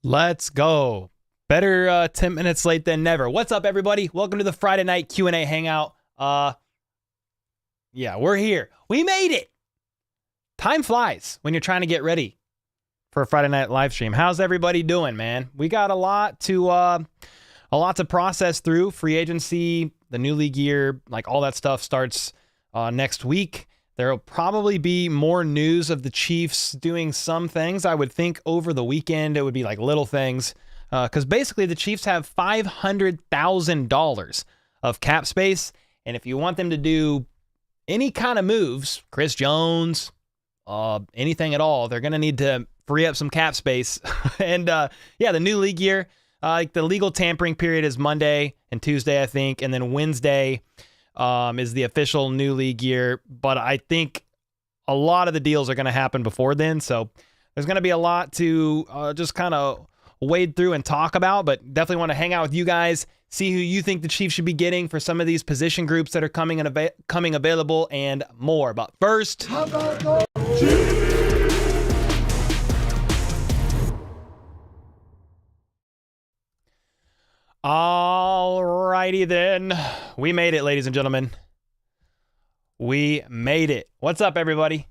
Let's go. Better 10 minutes late than never. What's up, everybody? Welcome to the Friday night Q&A hangout. Yeah, we're here. We made it. Time flies when you're trying to get ready for a Friday night live stream. How's everybody doing, man? We got a lot to process through. Free agency, the new league year, like all that stuff starts next week. There'll probably be more news of the Chiefs doing some things. I would think over the weekend it would be like little things. Because basically the Chiefs have $500,000 of cap space. And if you want them to do any kind of moves, Chris Jones, anything at all, they're going to need to free up some cap space. And yeah, the new league year, like the legal tampering period is Monday and Tuesday, I think. And then Wednesday is the official new league year. But I think a lot of the deals are going to happen before then. So there's going to be a lot to just kind of wade through and talk about, but definitely want to hang out with you guys, see who you think the Chiefs should be getting for some of these position groups that are coming available and more. But first, alrighty then. We made it, ladies and gentlemen. We made it. What's up, everybody?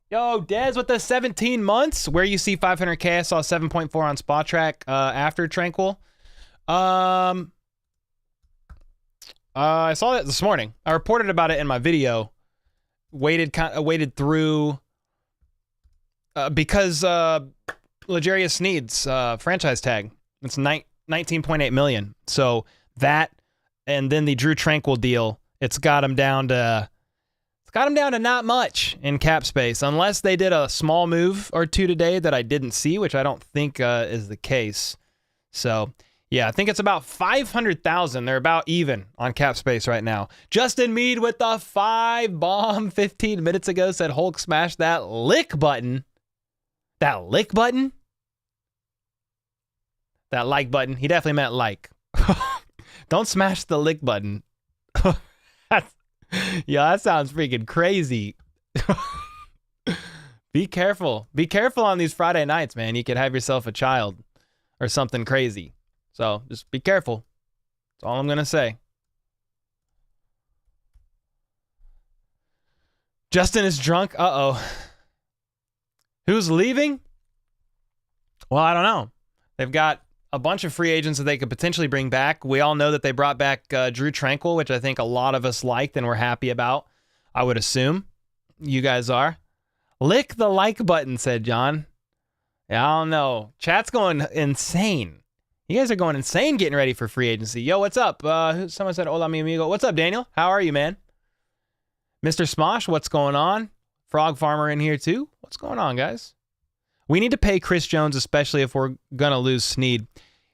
Yo, Dez with the 17 months. Where you see 500K, I saw 7.4 on Spot Track after Tranquil. I saw that this morning. I reported about it in my video. Waited through because L'Jarius Sneed's franchise tag. It's 19.8 million. So that and then the Drew Tranquil deal, it's got him down to not much in cap space, unless they did a small move or two today that I didn't see, which I don't think is the case. So, yeah, I think it's about 500,000. They're about even on cap space right now. Justin Mead with the 5-bomb 15 minutes ago said Hulk smashed that lick button. That lick button? That like button. He definitely meant like. Don't smash the lick button. Yeah, that sounds freaking crazy. Be careful. Be careful on these Friday nights, man. You could have yourself a child or something crazy. So just be careful. That's all I'm going to say. Justin is drunk. Uh-oh. Who's leaving? Well, I don't know. They've got a bunch of free agents that they could potentially bring back. We all know that they brought back Drew Tranquil, which I think a lot of us liked and were happy about. I would assume you guys are. Lick the like button, said John. Yeah, I don't know. Chat's going insane. You guys are going insane getting ready for free agency. Yo, what's up? Someone said, hola, mi amigo. What's up, Daniel? How are you, man? Mr. Smosh, what's going on? Frog Farmer in here, too. What's going on, guys? We need to pay Chris Jones, especially if we're going to lose Sneed.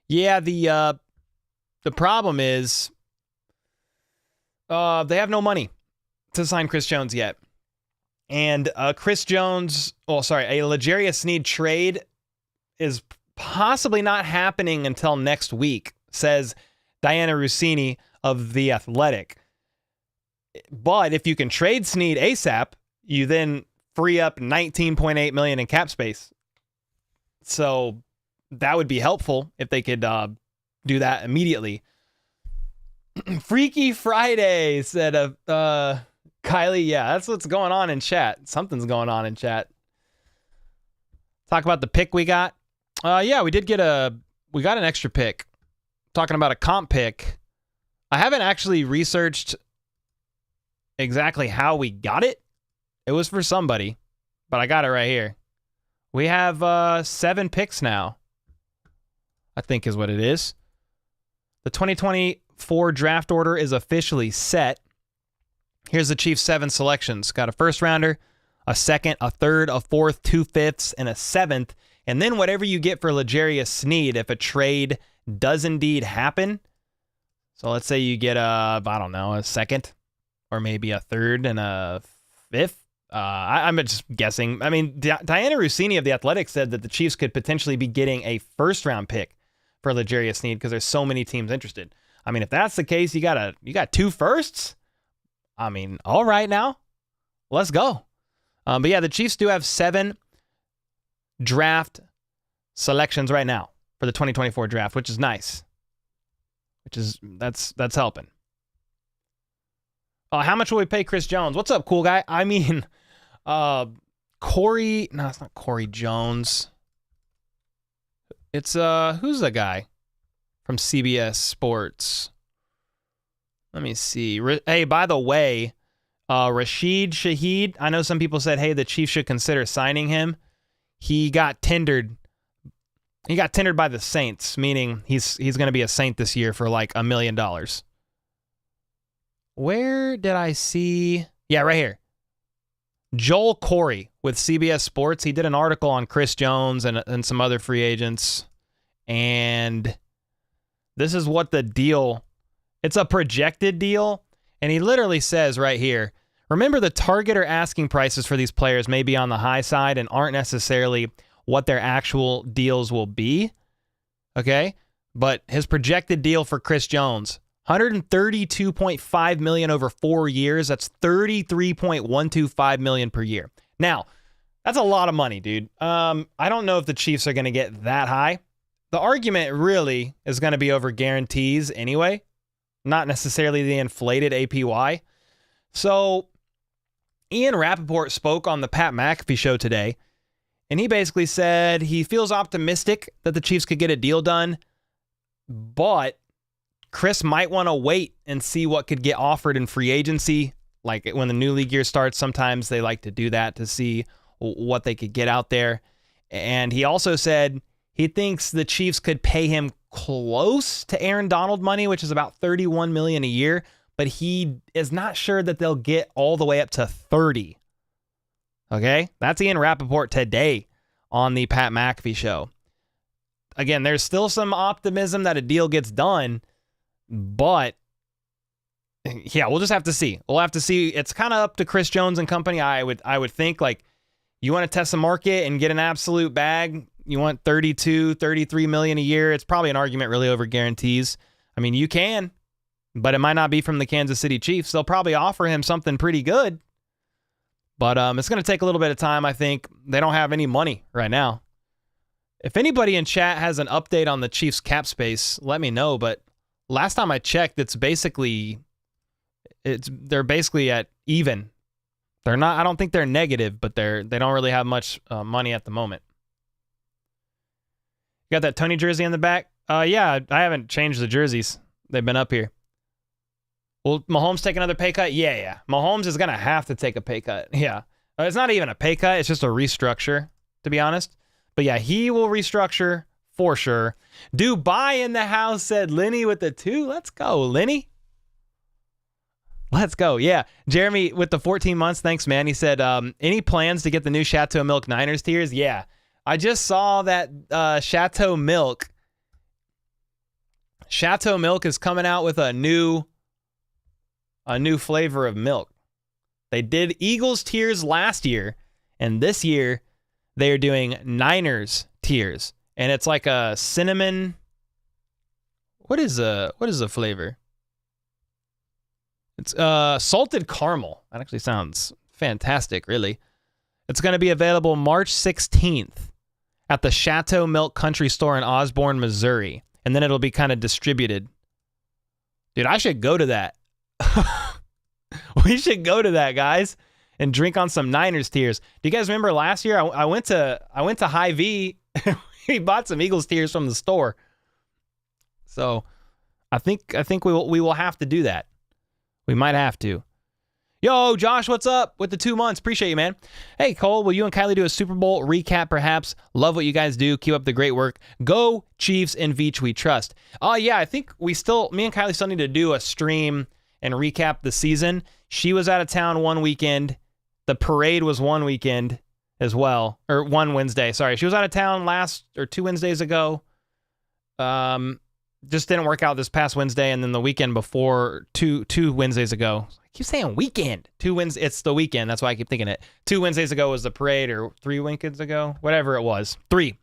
Yeah, the problem is they have no money to sign Chris Jones yet. And Chris Jones, a L'Jarius Sneed trade is possibly not happening until next week, says Diana Rossini of The Athletic. But if you can trade Sneed ASAP, you then free up 19.8 million in cap space. So that would be helpful if they could do that immediately. Freaky Friday, said Kylie. Yeah, that's what's going on in chat. Something's going on in chat. Talk about the pick we got. Yeah, we got an extra pick. Talking about a comp pick. I haven't actually researched exactly how we got it. It was for somebody, but I got it right here. We have 7 picks now, I think is what it is. The 2024 draft order is officially set. Here's the Chiefs' 7 selections. Got a first rounder, a second, a third, a fourth, 2 fifths, and a 7th. And then whatever you get for L'Jarius Sneed, if a trade does indeed happen. So let's say you get a second, or maybe a third and a fifth. I'm just guessing. I mean, Diana Rossini of The Athletic said that the Chiefs could potentially be getting a first-round pick for L'Jarius Sneed because there's so many teams interested. I mean, if that's the case, you got 2 firsts? I mean, all right now. Let's go. But yeah, the Chiefs do have 7 draft selections right now. for the 2024 draft, which is nice. That's helping. How much will we pay Chris Jones? What's up, cool guy? I mean, Corey. No, it's not Corey Jones. It's who's the guy from CBS Sports? Let me see. Hey, by the way, Rashid Shaheed. I know some people said, hey, the Chiefs should consider signing him. He got tendered. He got tendered by the Saints, meaning he's going to be a Saint this year for like $1 million. Where did I see? Yeah, right here. Joel Corey with CBS Sports. He did an article on Chris Jones and some other free agents. And this is what the deal, it's a projected deal. And he literally says right here, remember the target or asking prices for these players may be on the high side and aren't necessarily what their actual deals will be. Okay? But his projected deal for Chris Jones, $132.5 million over 4 years. That's $33.125 million per year. Now, that's a lot of money, dude. I don't know if the Chiefs are going to get that high. The argument really is going to be over guarantees anyway, not necessarily the inflated APY. So, Ian Rappaport spoke on the Pat McAfee show today, and he basically said he feels optimistic that the Chiefs could get a deal done, but Chris might want to wait and see what could get offered in free agency. Like when the new league year starts, sometimes they like to do that to see what they could get out there. And he also said he thinks the Chiefs could pay him close to Aaron Donald money, which is about $31 million a year, but he is not sure that they'll get all the way up to 30. Okay? That's Ian Rappaport today on the Pat McAfee show. Again, there's still some optimism that a deal gets done, but yeah, we'll just have to see. We'll have to see. It's kind of up to Chris Jones and company. I would think, like, you want to test the market and get an absolute bag. You want 32, 33 million a year. It's probably an argument really over guarantees. I mean, you can, but it might not be from the Kansas City Chiefs. They'll probably offer him something pretty good, but it's going to take a little bit of time. I think they don't have any money right now. If anybody in chat has an update on the Chiefs cap space, let me know. But last time I checked, they're basically at even. They're not. I don't think they're negative, but they don't really have much money at the moment. You got that Tony jersey in the back? Yeah, I haven't changed the jerseys. They've been up here. Will Mahomes take another pay cut? Yeah. Mahomes is gonna have to take a pay cut. Yeah, it's not even a pay cut. It's just a restructure, to be honest. But yeah, he will restructure for sure. Dubai in the house, said Lenny with the 2. Let's go, Lenny. Let's go. Yeah. Jeremy with the 14 months. Thanks, man. He said, any plans to get the new Chateau Milk Niners tiers? Yeah. I just saw that Chateau Milk is coming out with a new flavor of milk. They did Eagles tiers last year, and this year they are doing Niners tiers. And it's like a cinnamon. What is the flavor? It's salted caramel. That actually sounds fantastic, really. It's going to be available March 16th at the Chateau Milk Country Store in Osborne, Missouri. And then it'll be kind of distributed. Dude, I should go to that. We should go to that, guys, and drink on some Niners tiers. Do you guys remember last year I went to Hy-Vee. We bought some Eagles tiers from the store. So I think we will have to do that. We might have to. Yo, Josh, what's up with the 2 months? Appreciate you, man. Hey, Cole, will you and Kylie do a Super Bowl recap, perhaps? Love what you guys do. Keep up the great work. Go Chiefs and Veach, we trust. Yeah, I think me and Kylie still need to do a stream and recap the season. She was out of town one weekend. The parade was one weekend as well, or one Wednesday. Sorry, she was out of town 2 Wednesdays ago. Just didn't work out this past Wednesday, and then the weekend before, two Wednesdays ago. I keep saying weekend. It's the weekend. That's why I keep thinking it. 2 Wednesdays ago was the parade, or 3 weekends ago, whatever it was. 3.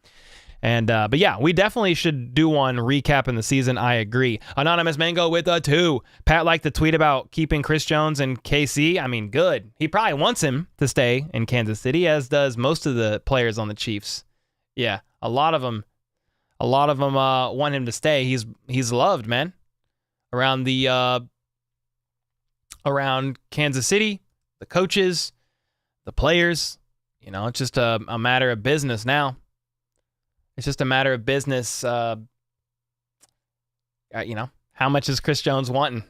And but yeah, we definitely should do one recapping the season. I agree. Anonymous Mango with a 2. Pat liked the tweet about keeping Chris Jones and KC. I mean, good. He probably wants him to stay in Kansas City, as does most of the players on the Chiefs. Yeah, a lot of them A lot of them want him to stay. He's loved, man, around around Kansas City, the coaches, the players. You know, it's just a matter of business now. It's just a matter of business. You know, how much is Chris Jones wanting?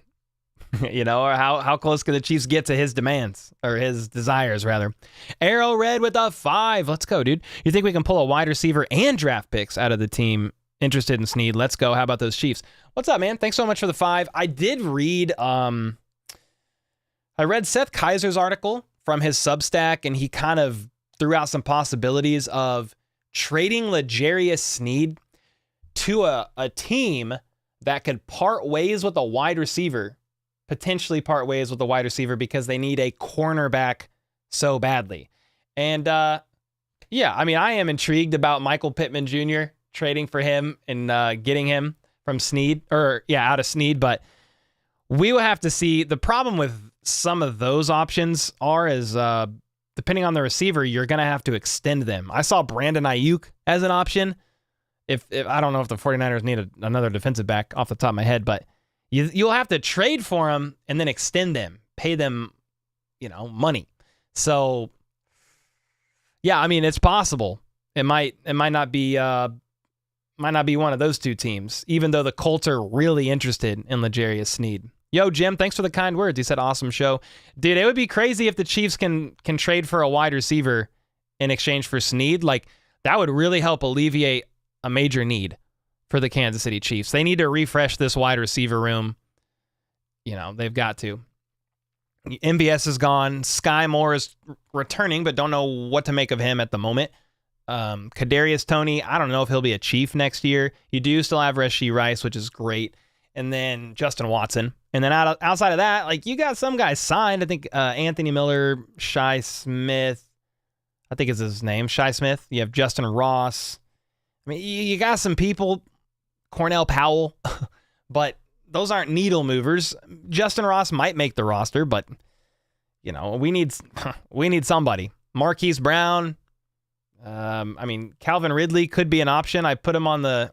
You know, or how close can the Chiefs get to his demands, or his desires, rather. Arrow Red with a 5. Let's go, dude. You think we can pull a wide receiver and draft picks out of the team interested in Sneed? Let's go. How about those Chiefs? What's up, man? Thanks so much for the 5. I did read, I read Seth Kaiser's article from his Substack, and he kind of threw out some possibilities of trading L'Jarius Sneed to a team that could part ways with a wide receiver, potentially part ways with a wide receiver, because they need a cornerback so badly. And yeah, I mean, I am intrigued about Michael Pittman Jr. trading for him and getting him from Sneed, out of Sneed, but we will have to see. The problem with some of those options is depending on the receiver, you're going to have to extend them. I saw Brandon Ayuk as an option. If I don't know if the 49ers need another defensive back off the top of my head, but you'll have to trade for them and then extend them, pay them, you know, money. So yeah, I mean, it's possible. It might not be one of those two teams, even though the Colts are really interested in L'Jarius Sneed. Yo, Jim, thanks for the kind words. He said, awesome show. Dude, it would be crazy if the Chiefs can trade for a wide receiver in exchange for Sneed. Like, that would really help alleviate a major need for the Kansas City Chiefs. They need to refresh this wide receiver room. You know, they've got to. MVS is gone. Sky Moore is returning, but don't know what to make of him at the moment. Kadarius Tony, I don't know if he'll be a Chief next year. You do still have Rashee Rice, which is great. And then Justin Watson. And then outside of that, like, you got some guys signed. I think Anthony Miller, Shi Smith, I think is his name, Shi Smith. You have Justin Ross. I mean, you got some people, Cornell Powell, but those aren't needle movers. Justin Ross might make the roster, but, you know, we need somebody. Marquise Brown. I mean, Calvin Ridley could be an option. I put him on the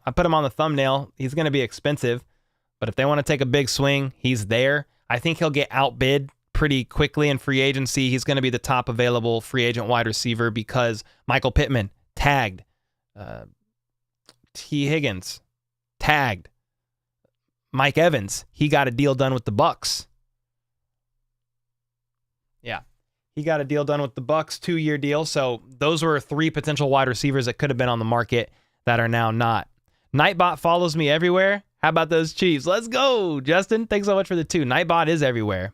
thumbnail. He's going to be expensive, but if they want to take a big swing, he's there. I think he'll get outbid pretty quickly in free agency. He's going to be the top available free agent wide receiver because Michael Pittman tagged. T. Higgins tagged. Mike Evans, he got a deal done with the Bucks. Yeah. He got a deal done with the Bucks, 2-year deal. So those were 3 potential wide receivers that could have been on the market that are now not. Nightbot follows me everywhere. How about those Chiefs? Let's go, Justin. Thanks so much for the 2. Nightbot is everywhere.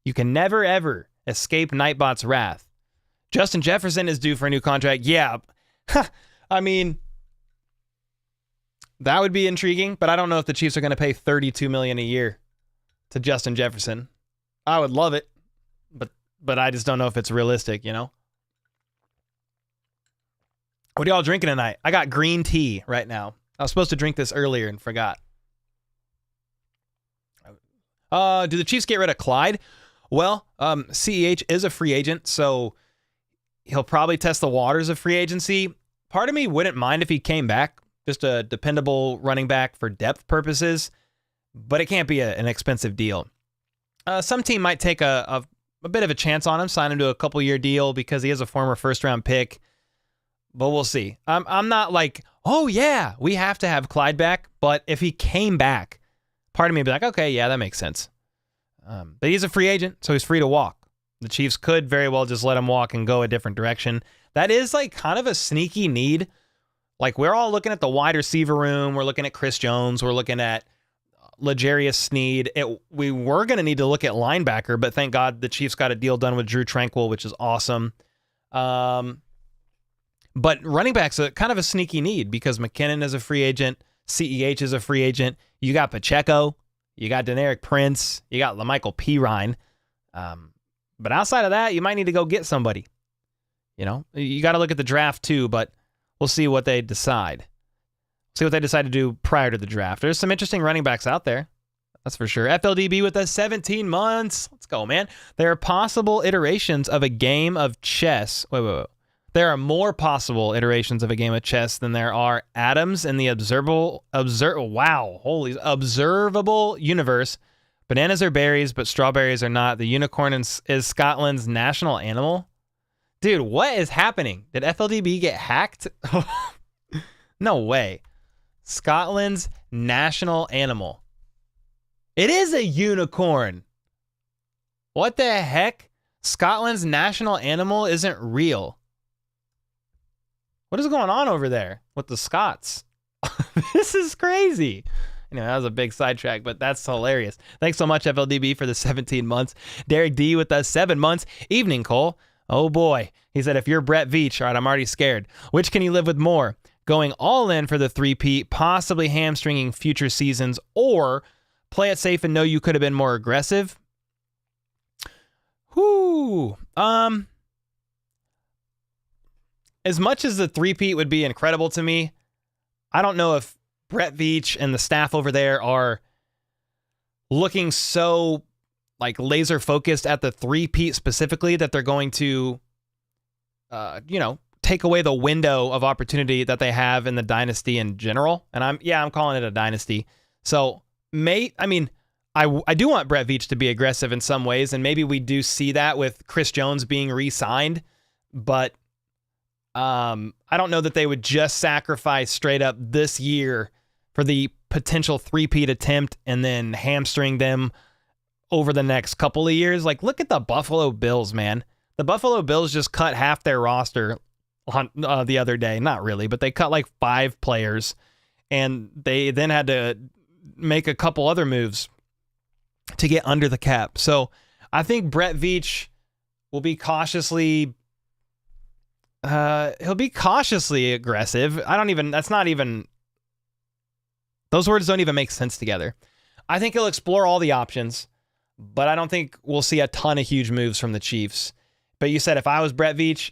You can never, ever escape Nightbot's wrath. Justin Jefferson is due for a new contract. Yeah. I mean, that would be intriguing, but I don't know if the Chiefs are going to pay $32 million a year to Justin Jefferson. I would love it, but I just don't know if it's realistic, you know? What are y'all drinking tonight? I got green tea right now. I was supposed to drink this earlier and forgot. Do the Chiefs get rid of Clyde? Well, CEH is a free agent, so he'll probably test the waters of free agency. Part of me wouldn't mind if he came back, just a dependable running back for depth purposes, but it can't be an expensive deal. Some team might take a bit of a chance on him, sign him to a couple-year deal because he is a former first-round pick, but we'll see. I'm not like, oh, yeah, we have to have Clyde back, but if he came back, part of me would be like, okay, yeah, that makes sense. But he's a free agent, so he's free to walk. The Chiefs could very well just let him walk and go a different direction. That is like kind of a sneaky need. Like, we're all looking at the wide receiver room. We're looking at Chris Jones. We're looking at L'Jarius Sneed. We were going to need to look at linebacker, but thank God the Chiefs got a deal done with Drew Tranquill, which is awesome. But running back's kind of a sneaky need because McKinnon is a free agent. CEH is a free agent. You got Pacheco. You got Deneric Prince. You got LaMichael Pirine. But outside of that, you might need to go get somebody. You know, you got to look at the draft too, but we'll see what they decide. See what they decide to do prior to the draft. There's some interesting running backs out there. That's for sure. FLDB with us 17 months. Let's go, man. There are possible iterations of a game of chess. Wait. There are more possible iterations of a game of chess than there are atoms in the observable universe. Bananas are berries, but strawberries are not. The unicorn is Scotland's national animal. Dude, what is happening? Did FLDB get hacked? No way. Scotland's national animal. It is a unicorn. What the heck? Scotland's national animal isn't real. What is going on over there with the Scots? This is crazy. Anyway, that was a big sidetrack, but that's hilarious. Thanks so much, FLDB, for the 17 months. Derek D with us, 7 months. Evening, Cole. Oh, boy. He said, if you're Brett Veach, all right, I'm already scared. Which can you live with more? Going all in for the three-peat, possibly hamstringing future seasons, or play it safe and know you could have been more aggressive? Whoo. As much as the three-peat would be incredible to me, I don't know if Brett Veach and the staff over there are looking so like laser focused at the three-peat specifically that they're going to, take away the window of opportunity that they have in the dynasty in general. And I'm calling it a dynasty. So I do want Brett Veach to be aggressive in some ways, and maybe we do see that with Chris Jones being re-signed, but I don't know that they would just sacrifice straight up this year for the potential three-peat attempt and then hamstring them over the next couple of years. Like, look at the Buffalo Bills, man. The Buffalo Bills just cut half their roster on the other day. Not really, but they cut like 5 players, and they then had to make a couple other moves to get under the cap. So I think Brett Veach will be cautiously aggressive. Those words don't even make sense together. I think he'll explore all the options, but I don't think we'll see a ton of huge moves from the Chiefs. But you said if I was Brett Veach,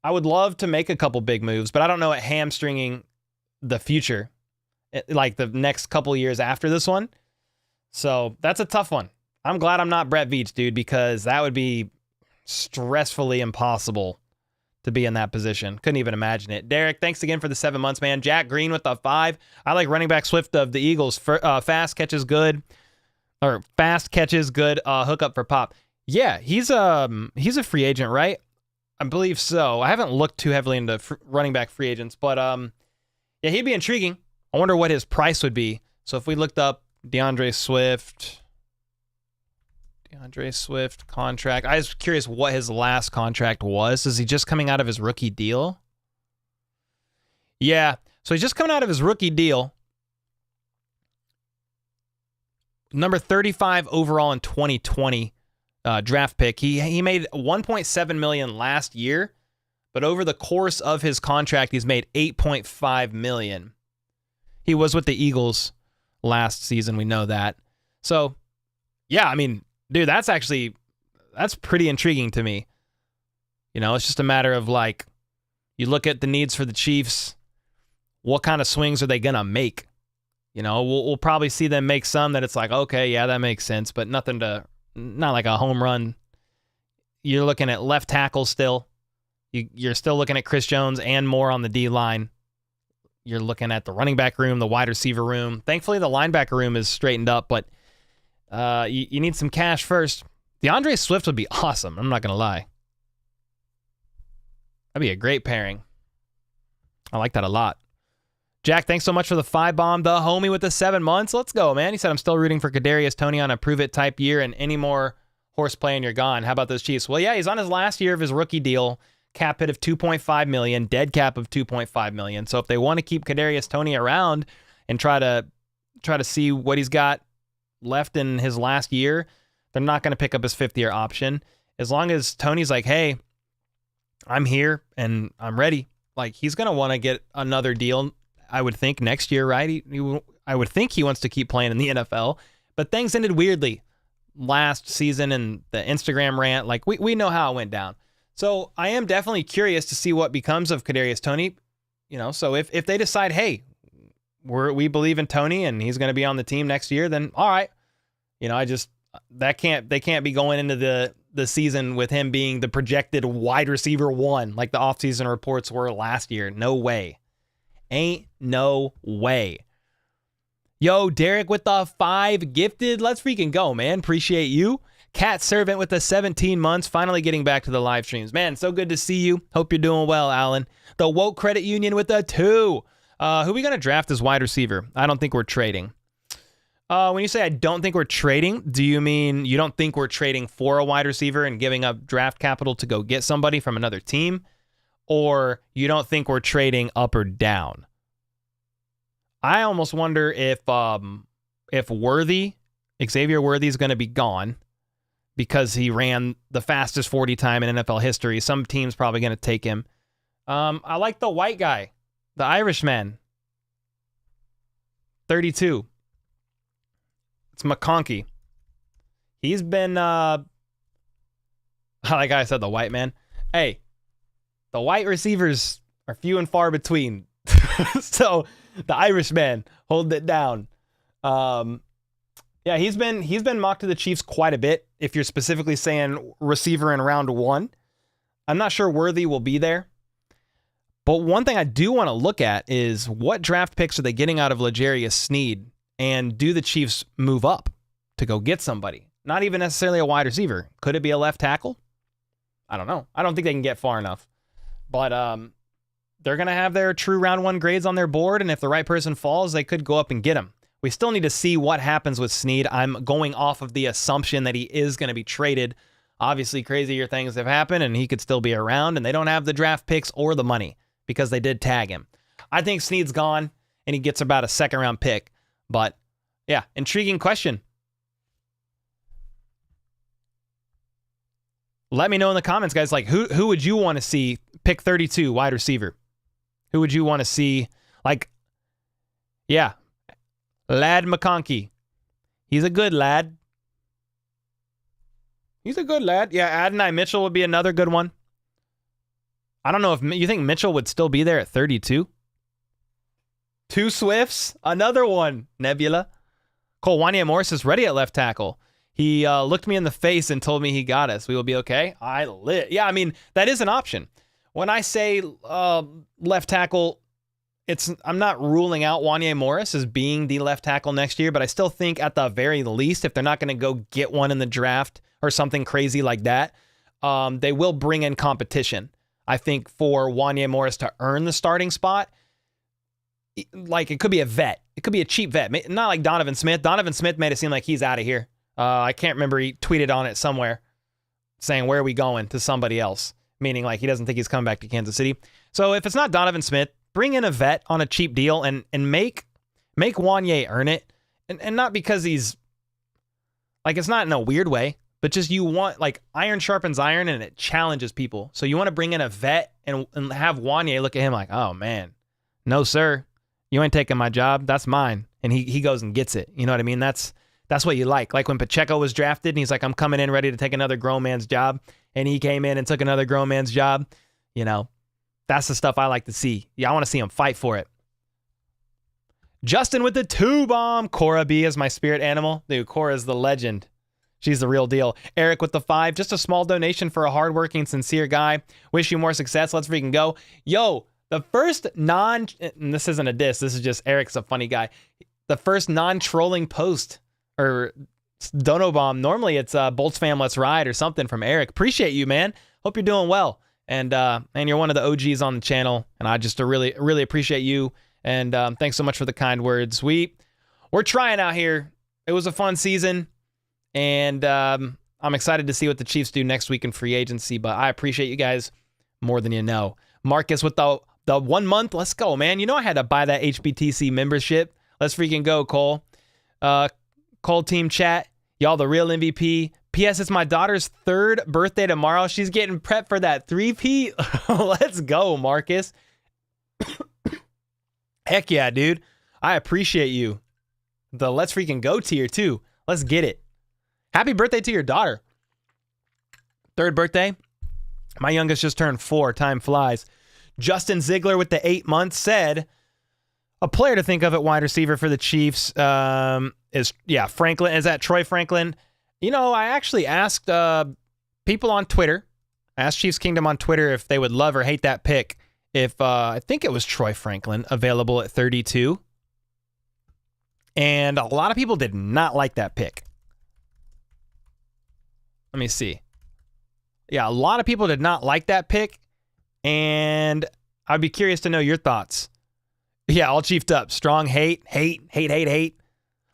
I would love to make a couple big moves, but I don't know at hamstringing the future, like the next couple years after this one. So that's a tough one. I'm glad I'm not Brett Veach, dude, because that would be stressfully impossible to be in that position. Couldn't even imagine it. Derek, thanks again for the 7 months, man. Jack Green with the 5. I like running back Swift of the Eagles. Fast catches good. Hookup for Pop. Yeah, he's a free agent, right? I believe so. I haven't looked too heavily into running back free agents, but yeah, he'd be intriguing. I wonder what his price would be. So if we looked up DeAndre Swift contract. I was curious what his last contract was. Is he just coming out of his rookie deal? Yeah, so he's just coming out of his rookie deal. Number 35 overall in 2020 draft pick. He made $1.7 million last year, but over the course of his contract, he's made $8.5 million. He was with the Eagles last season. We know that. So, yeah, dude, that's pretty intriguing to me. It's just a matter of like, you look at the needs for the Chiefs, what kind of swings are they going to make? We'll probably see them make some that it's like, okay, yeah, that makes sense, but not like a home run. You're looking at left tackle still. You're still looking at Chris Jones and more on the D-line. You're looking at the running back room, the wide receiver room. Thankfully, the linebacker room is straightened up, but you need some cash first. DeAndre Swift would be awesome. I'm not going to lie. That'd be a great pairing. I like that a lot. Jack, thanks so much for the 5 bomb. The homie with the 7 months. Let's go, man. He said, I'm still rooting for Kadarius Tony on a prove-it type year, and any more horseplay and you're gone. How about those Chiefs? Well, yeah, he's on his last year of his rookie deal. Cap hit of $2.5 million, dead cap of $2.5 million. So if they want to keep Kadarius Tony around and try to see what he's got left in his last year, they're not going to pick up his 5th-year option. As long as Tony's like, hey, I'm here and I'm ready, like he's going to want to get another deal, I would think, next year, right? I would think he wants to keep playing in the NFL, but things ended weirdly last season and the Instagram rant, like we know how it went down. So I am definitely curious to see what becomes of Kadarius Tony. So if they decide, hey, we believe in Tony and he's going to be on the team next year, then all right. They can't be going into the season with him being the projected wide receiver 1, like the offseason reports were last year. No way. Ain't no way. Yo, Derek with the 5 gifted. Let's freaking go, man. Appreciate you. Cat Servant with the 17 months. Finally getting back to the live streams. Man, so good to see you. Hope you're doing well, Alan. The Woke Credit Union with the 2. Who are we going to draft as wide receiver? I don't think we're trading. When you say I don't think we're trading, do you mean you don't think we're trading for a wide receiver and giving up draft capital to go get somebody from another team? Or you don't think we're trading up or down? I almost wonder if Xavier Worthy is going to be gone because he ran the fastest 40 time in NFL history. Some team's probably going to take him. I like the white guy, the Irishman, 32. It's McConkey. He's been, like I said, the white man. Hey, the white receivers are few and far between. So the Irishman holding it down. Yeah, he's been mocked to the Chiefs quite a bit. If you're specifically saying receiver in round 1, I'm not sure Worthy will be there. But one thing I do want to look at is what draft picks are they getting out of L'Jarius Sneed, and do the Chiefs move up to go get somebody? Not even necessarily a wide receiver. Could it be a left tackle? I don't know. I don't think they can get far enough. But they're going to have their true round 1 grades on their board, and if the right person falls, they could go up and get him. We still need to see what happens with Sneed. I'm going off of the assumption that he is going to be traded. Obviously, crazier things have happened, and he could still be around, and they don't have the draft picks or the money because they did tag him. I think Sneed's gone, and he gets about a second-round pick. But, yeah, intriguing question. Let me know in the comments, guys. Like, who would you want to see pick 32 wide receiver? Who would you want to see? Like, yeah, Lad McConkey. He's a good lad. He's a good lad. Yeah, Adonai Mitchell would be another good one. I don't know if you think Mitchell would still be there at 32. 2 Swifts. Another one. Nebula. Cole Wanya Morris is ready at left tackle. He looked me in the face and told me he got us. We will be okay. I lit. Yeah, I mean, that is an option. When I say left tackle, I'm not ruling out Wanya Morris as being the left tackle next year, but I still think at the very least, if they're not going to go get one in the draft or something crazy like that, they will bring in competition. I think for Wanya Morris to earn the starting spot, like it could be a vet. It could be a cheap vet. Not like Donovan Smith. Donovan Smith made it seem like he's out of here. I can't remember. He tweeted on it somewhere saying, "Where are we going?" to somebody else, meaning like he doesn't think he's coming back to Kansas City. So if it's not Donovan Smith, bring in a vet on a cheap deal and make Wanya earn it. And not because he's like, it's not in a weird way, but just you want, like, iron sharpens iron and it challenges people. So you want to bring in a vet and have Wanya look at him like, oh man, no sir, you ain't taking my job. That's mine. And he goes and gets it. You know what I mean? That's what you like. Like when Pacheco was drafted and he's like, I'm coming in ready to take another grown man's job. And he came in and took another grown man's job. You know, that's the stuff I like to see. Yeah, I want to see him fight for it. Justin with the 2 bomb. Cora B is my spirit animal. Dude, Cora's the legend. She's the real deal. Eric with the 5. Just a small donation for a hardworking, sincere guy. Wish you more success. Let's freaking go. Yo, the first and this isn't a diss. This is just Eric's a funny guy. The first non-trolling post or dono bomb. Normally it's Bolts fam, let's ride or something from Eric. Appreciate you, man. Hope you're doing well. And you're one of the OGs on the channel. And I just really, really appreciate you. And thanks so much for the kind words. We're trying out here. It was a fun season. And I'm excited to see what the Chiefs do next week in free agency. But I appreciate you guys more than you know. Marcus with the 1 month. Let's go, man. You know I had to buy that HBTC membership. Let's freaking go, Cole. Cole team chat. Y'all the real MVP. P.S. It's my daughter's 3rd birthday tomorrow. She's getting prepped for that 3-peat. Let's go, Marcus. Heck yeah, dude. I appreciate you. The let's freaking go tier too. Let's get it. Happy birthday to your daughter. 3rd birthday. My youngest just turned 4. Time flies. Justin Ziegler with the 8 months said, a player to think of at wide receiver for the Chiefs is Franklin. Is that Troy Franklin? You know, I actually asked people on Twitter, I asked Chiefs Kingdom on Twitter if they would love or hate that pick. If I think it was Troy Franklin available at 32. And a lot of people did not like that pick. Let me see. Yeah, a lot of people did not like that pick. And I'd be curious to know your thoughts. Yeah, all chiefed up. Strong hate.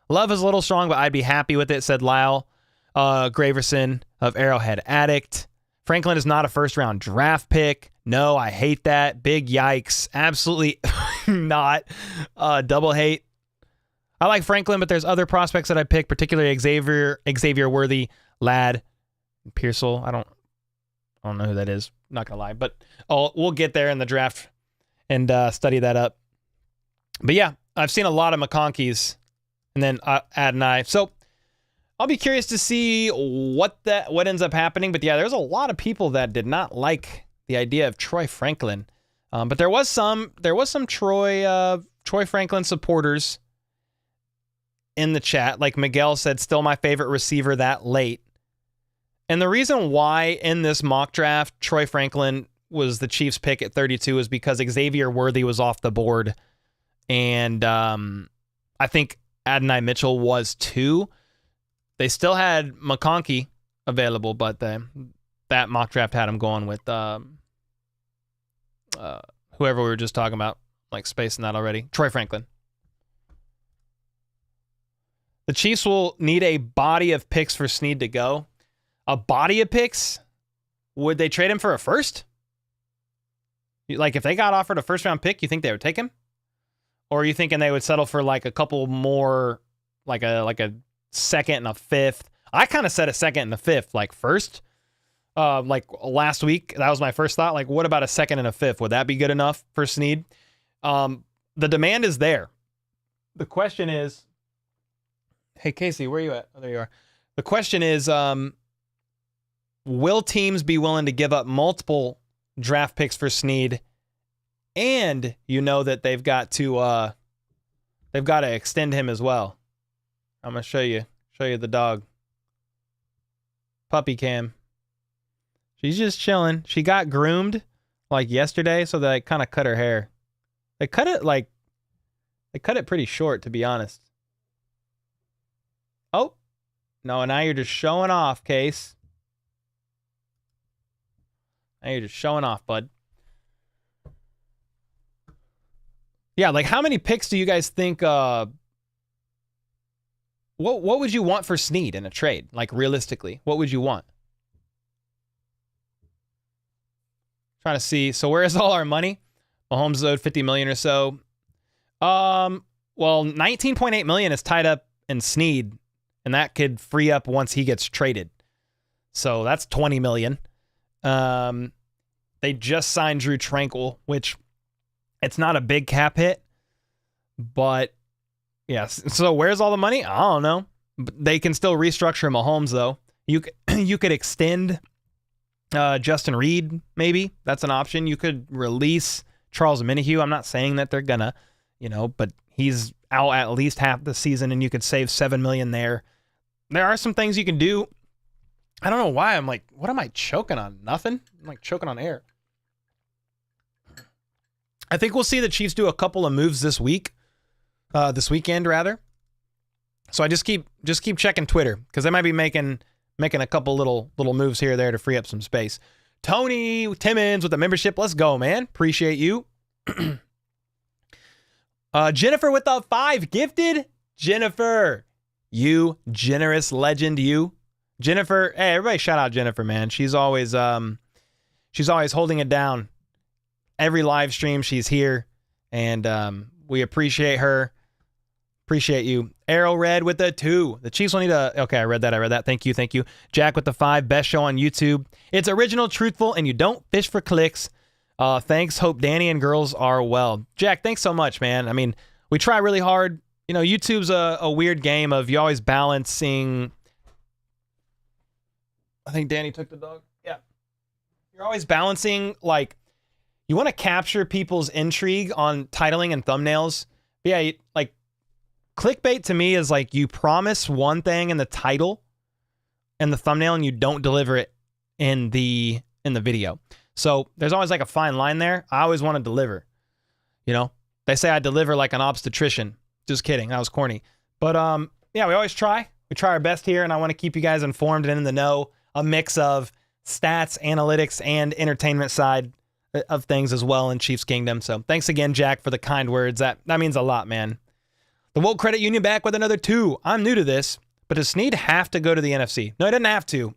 Love is a little strong, but I'd be happy with it, said Lyle Graverson of Arrowhead Addict. Franklin is not a first-round draft pick. No, I hate that. Big yikes. Absolutely not. Double hate. I like Franklin, but there's other prospects that I pick, particularly Xavier Worthy, Ladd, Pearsall. I don't know who that is. Not gonna lie, but we'll get there in the draft and study that up. But yeah, I've seen a lot of McConkeys, and then Adonai. So I'll be curious to see what ends up happening. But yeah, there's a lot of people that did not like the idea of Troy Franklin. But there was some Troy Franklin supporters in the chat. Like Miguel said, still my favorite receiver that late. And the reason why in this mock draft, Troy Franklin was the Chiefs pick at 32 is because Xavier Worthy was off the board. And I think Adonai Mitchell was too. They still had McConkey available, but that mock draft had him going with whoever we were just talking about, like spacing that already. Troy Franklin. The Chiefs will need a body of picks for Sneed to go. A body of picks? Would they trade him for a first? Like if they got offered a first round pick, you think they would take him? Or are you thinking they would settle for like a couple more, like a second and a fifth? I kind of said a second and a fifth, like first. Like last week, that was my first thought. Like, what about a second and a fifth? Would that be good enough for Sneed? The demand is there. The question is, hey Casey, where are you at? Oh, there you are. The question is, will teams be willing to give up multiple draft picks for Sneed? And you know that they've got to extend him as well. I'm gonna show you the dog. Puppy cam. She's just chilling. She got groomed like yesterday, so they kind of cut her hair. They cut it pretty short, to be honest. Oh, no, now you're just showing off, Case. Now you're just showing off, bud. Yeah, like how many picks do you guys think, what would you want for Sneed in a trade? Like realistically, what would you want? Trying to see. So where is all our money? Mahomes is owed $50 million or so. Well, $19.8 million is tied up in Sneed, and that could free up once he gets traded. So that's $20 million. They just signed Drew Tranquil, which it's not a big cap hit, but yes. So where's all the money? I don't know. But they can still restructure Mahomes though. You could extend Justin Reed, maybe. That's an option. You could release Charles Minihue. I'm not saying that they're gonna, but he's out at least half the season, and you could save $7 million there. There are some things you can do. I don't know why. I'm like, what am I choking on? Nothing? I'm like choking on air. I think we'll see the Chiefs do a couple of moves this weekend rather. So I just keep checking Twitter because they might be making a couple little moves here or there to free up some space. Tony Timmons with the membership. Let's go, man. Appreciate you. Jennifer with the 5 gifted. Jennifer, you generous legend, you. Jennifer, hey, everybody shout out Jennifer, man. She's always holding it down. Every live stream she's here, and we appreciate her. Appreciate you. Arrow Red with the 2. The Chiefs will need a... Okay, I read that. Thank you. Jack with the 5. Best show on YouTube. It's original, truthful, and you don't fish for clicks. Thanks. Hope Danny and girls are well. Jack, thanks so much, man. I mean, we try really hard. YouTube's a weird game of you always balancing... I think Danny took the dog. Yeah. You're always balancing, like, you want to capture people's intrigue on titling and thumbnails. But yeah, like, clickbait to me is like you promise one thing in the title and the thumbnail and you don't deliver it in the video. So there's always like a fine line there. I always want to deliver. You know, they say I deliver like an obstetrician. Just kidding. That was corny. But yeah, we always try. We try our best here, and I want to keep you guys informed and in the know. A mix of stats, analytics, and entertainment side of things as well in Chiefs Kingdom. So thanks again, Jack, for the kind words. That means a lot, man. The Woke Credit Union back with another 2. I'm new to this, but does Sneed have to go to the NFC? No, he doesn't have to.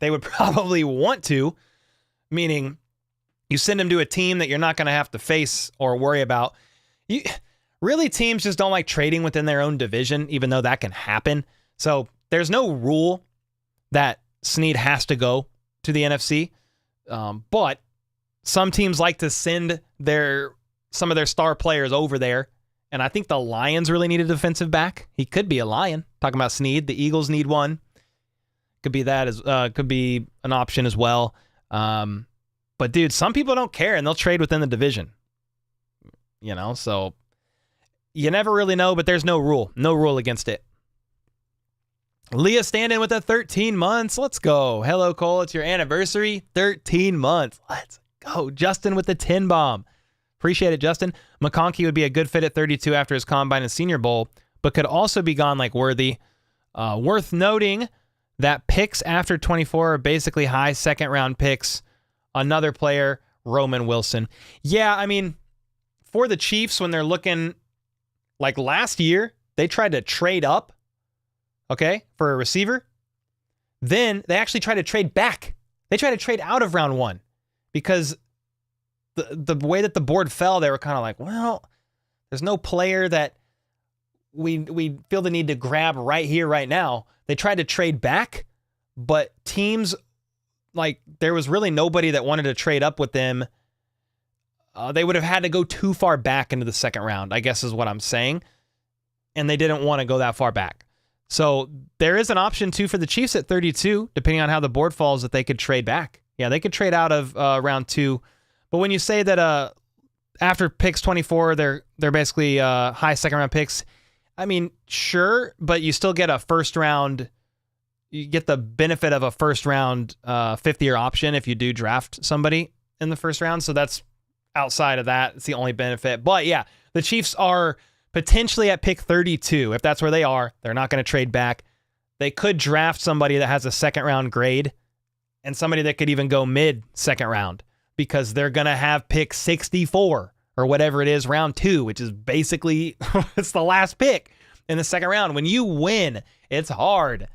They would probably want to, meaning you send him to a team that you're not going to have to face or worry about. Really, teams just don't like trading within their own division, even though that can happen. So there's no rule that Sneed has to go to the NFC, but some teams like to send some of their star players over there, and I think the Lions really need a defensive back. He could be a Lion. Talking about Sneed, the Eagles need one. Could be that as could be an option as well. But dude, some people don't care and they'll trade within the division. You know, so you never really know, but there's no rule against it. Leah standing with 13 months. Let's go. Hello, Cole. It's your anniversary. 13 months. Let's go. Justin with the 10 bomb. Appreciate it, Justin. McConkey would be a good fit at 32 after his combine and Senior Bowl, but could also be gone like Worthy. Worth noting that picks after 24 are basically high second round picks. Another player, Roman Wilson. Yeah, I mean, for the Chiefs, when they're looking like last year, they tried to trade up, okay, for a receiver. Then they actually tried to trade back. They tried to trade out of round 1 because the way that the board fell, they were kind of like, well, there's no player that we feel the need to grab right here, right now. They tried to trade back, but teams, like, there was really nobody that wanted to trade up with them. They would have had to go too far back into the second round, I guess is what I'm saying. And they didn't want to go that far back. So there is an option too for the Chiefs at 32, depending on how the board falls, that they could trade back. Yeah, they could trade out of round 2. But when you say that after picks 24, they're basically high second round picks, I mean, sure, but you still get a first round. You get the benefit of a first round 5th-year option if you do draft somebody in the first round. So that's outside of that. It's the only benefit. But yeah, the Chiefs are potentially at pick 32. If that's where they are, they're not going to trade back. They could draft somebody that has a second round grade and somebody that could even go mid second round because they're going to have pick 64 or whatever it is, round 2, which is basically it's the last pick in the second round. When you win, it's hard.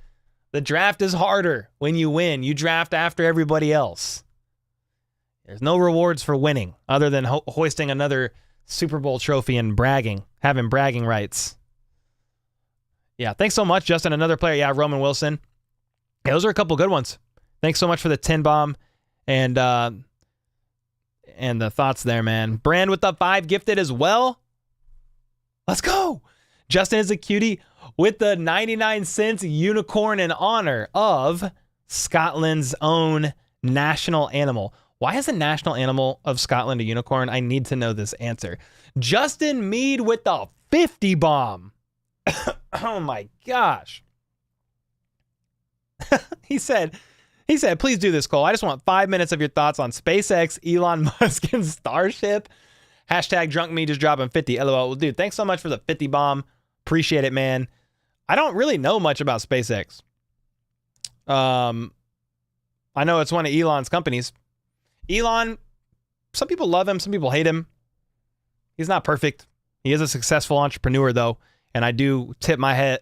The draft is harder when you win. You draft after everybody else. There's no rewards for winning other than hoisting another Super Bowl trophy and having bragging rights. Yeah, thanks so much, Justin. Another player, yeah, Roman Wilson. Yeah, those are a couple good ones. Thanks so much for the 10 bomb and the thoughts there, man. Brand with the 5 gifted as well. Let's go. Justin is a cutie with the 99 cents unicorn in honor of Scotland's own national animal. Why is the national animal of Scotland a unicorn? I need to know this answer. Justin Mead with the 50 bomb. Oh my gosh. He said, please do this, Cole. I just want 5 minutes of your thoughts on SpaceX, Elon Musk, and Starship. Hashtag drunk me just dropping 50. LOL. Well, dude, thanks so much for the 50 bomb. Appreciate it, man. I don't really know much about SpaceX. I know it's one of Elon's companies. Elon, some people love him, some people hate him. He's not perfect. He is a successful entrepreneur, though, and I do tip my hat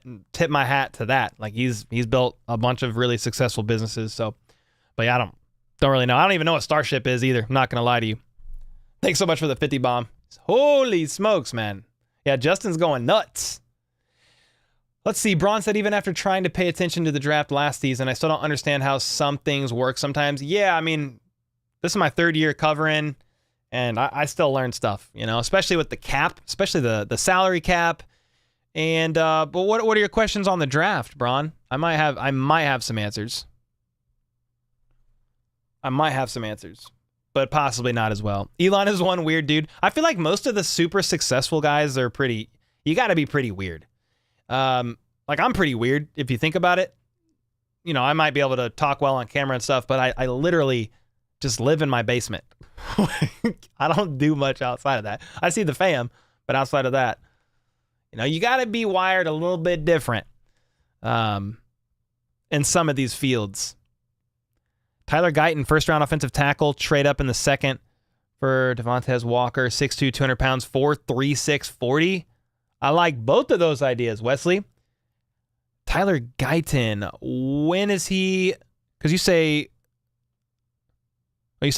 to that. Like he's built a bunch of really successful businesses. So, but yeah, I don't really know. I don't even know what Starship is either. I'm not gonna lie to you. Thanks so much for the 50 bomb. Holy smokes, man. Yeah, Justin's going nuts. Let's see. Braun said, even after trying to pay attention to the draft last season, I still don't understand how some things work sometimes. Yeah, I mean, this is my 3rd year covering, and I still learn stuff, you know, especially with the cap, especially the salary cap. And but what are your questions on the draft, Braun? I might have some answers. But possibly not as well. Elon is one weird dude. I feel like most of the super successful guys are you got to be pretty weird. Like I'm pretty weird if you think about it. I might be able to talk well on camera and stuff, but I literally just live in my basement. I don't do much outside of that. I see the fam, but outside of that, you got to be wired a little bit different in some of these fields. Tyler Guyton, first-round offensive tackle, trade up in the second for Devontae Walker, 6'2", 200 pounds, 4'3", 40. I like both of those ideas, Wesley. Tyler Guyton, when is he? Because you say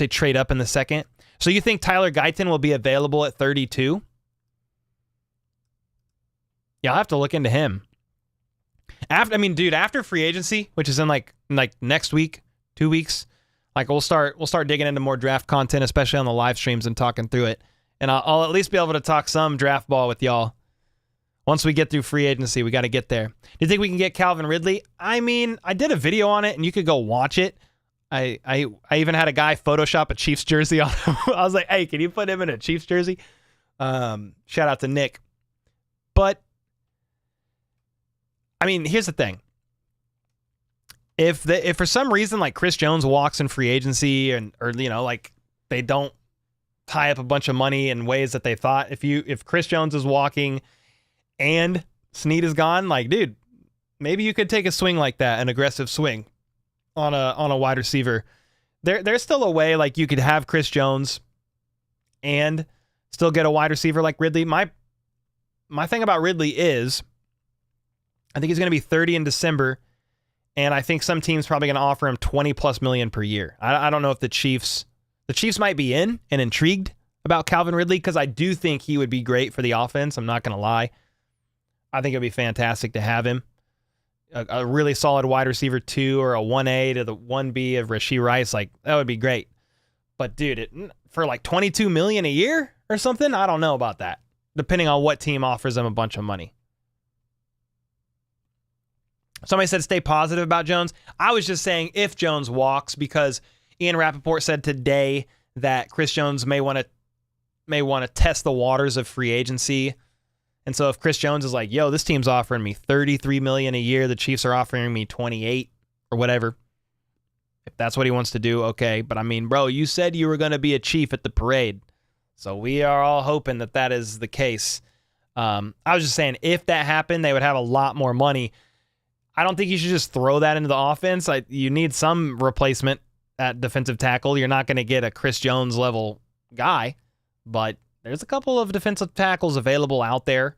trade up in the second. So you think Tyler Guyton will be available at 32? Yeah, I'll have to look into him. After free agency, which is in like next week, 2 weeks, we'll start digging into more draft content, especially on the live streams and talking through it. And I'll at least be able to talk some draft ball with y'all. Once we get through free agency, we got to get there. Do you think we can get Calvin Ridley? I did a video on it, and you could go watch it. I even had a guy Photoshop a Chiefs jersey on him. I was like, hey, can you put him in a Chiefs jersey? Shout out to Nick. But, here's the thing. If for some reason Chris Jones walks in free agency or they don't tie up a bunch of money in ways that they thought, if Chris Jones is walking and Sneed is gone, dude, maybe you could take a swing like that, an aggressive swing on a wide receiver. There's still a way you could have Chris Jones and still get a wide receiver like Ridley. My thing about Ridley is I think he's going to be 30 in December, and I think some team's probably going to offer him $20+ million per year. I don't know if the Chiefs might be in and intrigued about Calvin Ridley, because I do think he would be great for the offense. I'm not going to lie. I think it would be fantastic to have him. A really solid wide receiver 2 or a 1A to the 1B of Rashee Rice, that would be great. But dude, for $22 million a year or something, I don't know about that. Depending on what team offers them a bunch of money. Somebody said stay positive about Jones. I was just saying if Jones walks, because Ian Rappaport said today that Chris Jones may want to test the waters of free agency. And so if Chris Jones is like, yo, this team's offering me $33 million a year, the Chiefs are offering me 28 or whatever. If that's what he wants to do, okay. But bro, you said you were going to be a Chief at the parade. So we are all hoping that is the case. I was just saying, if that happened, they would have a lot more money. I don't think you should just throw that into the offense. You need some replacement at defensive tackle. You're not going to get a Chris Jones level guy, but there's a couple of defensive tackles available out there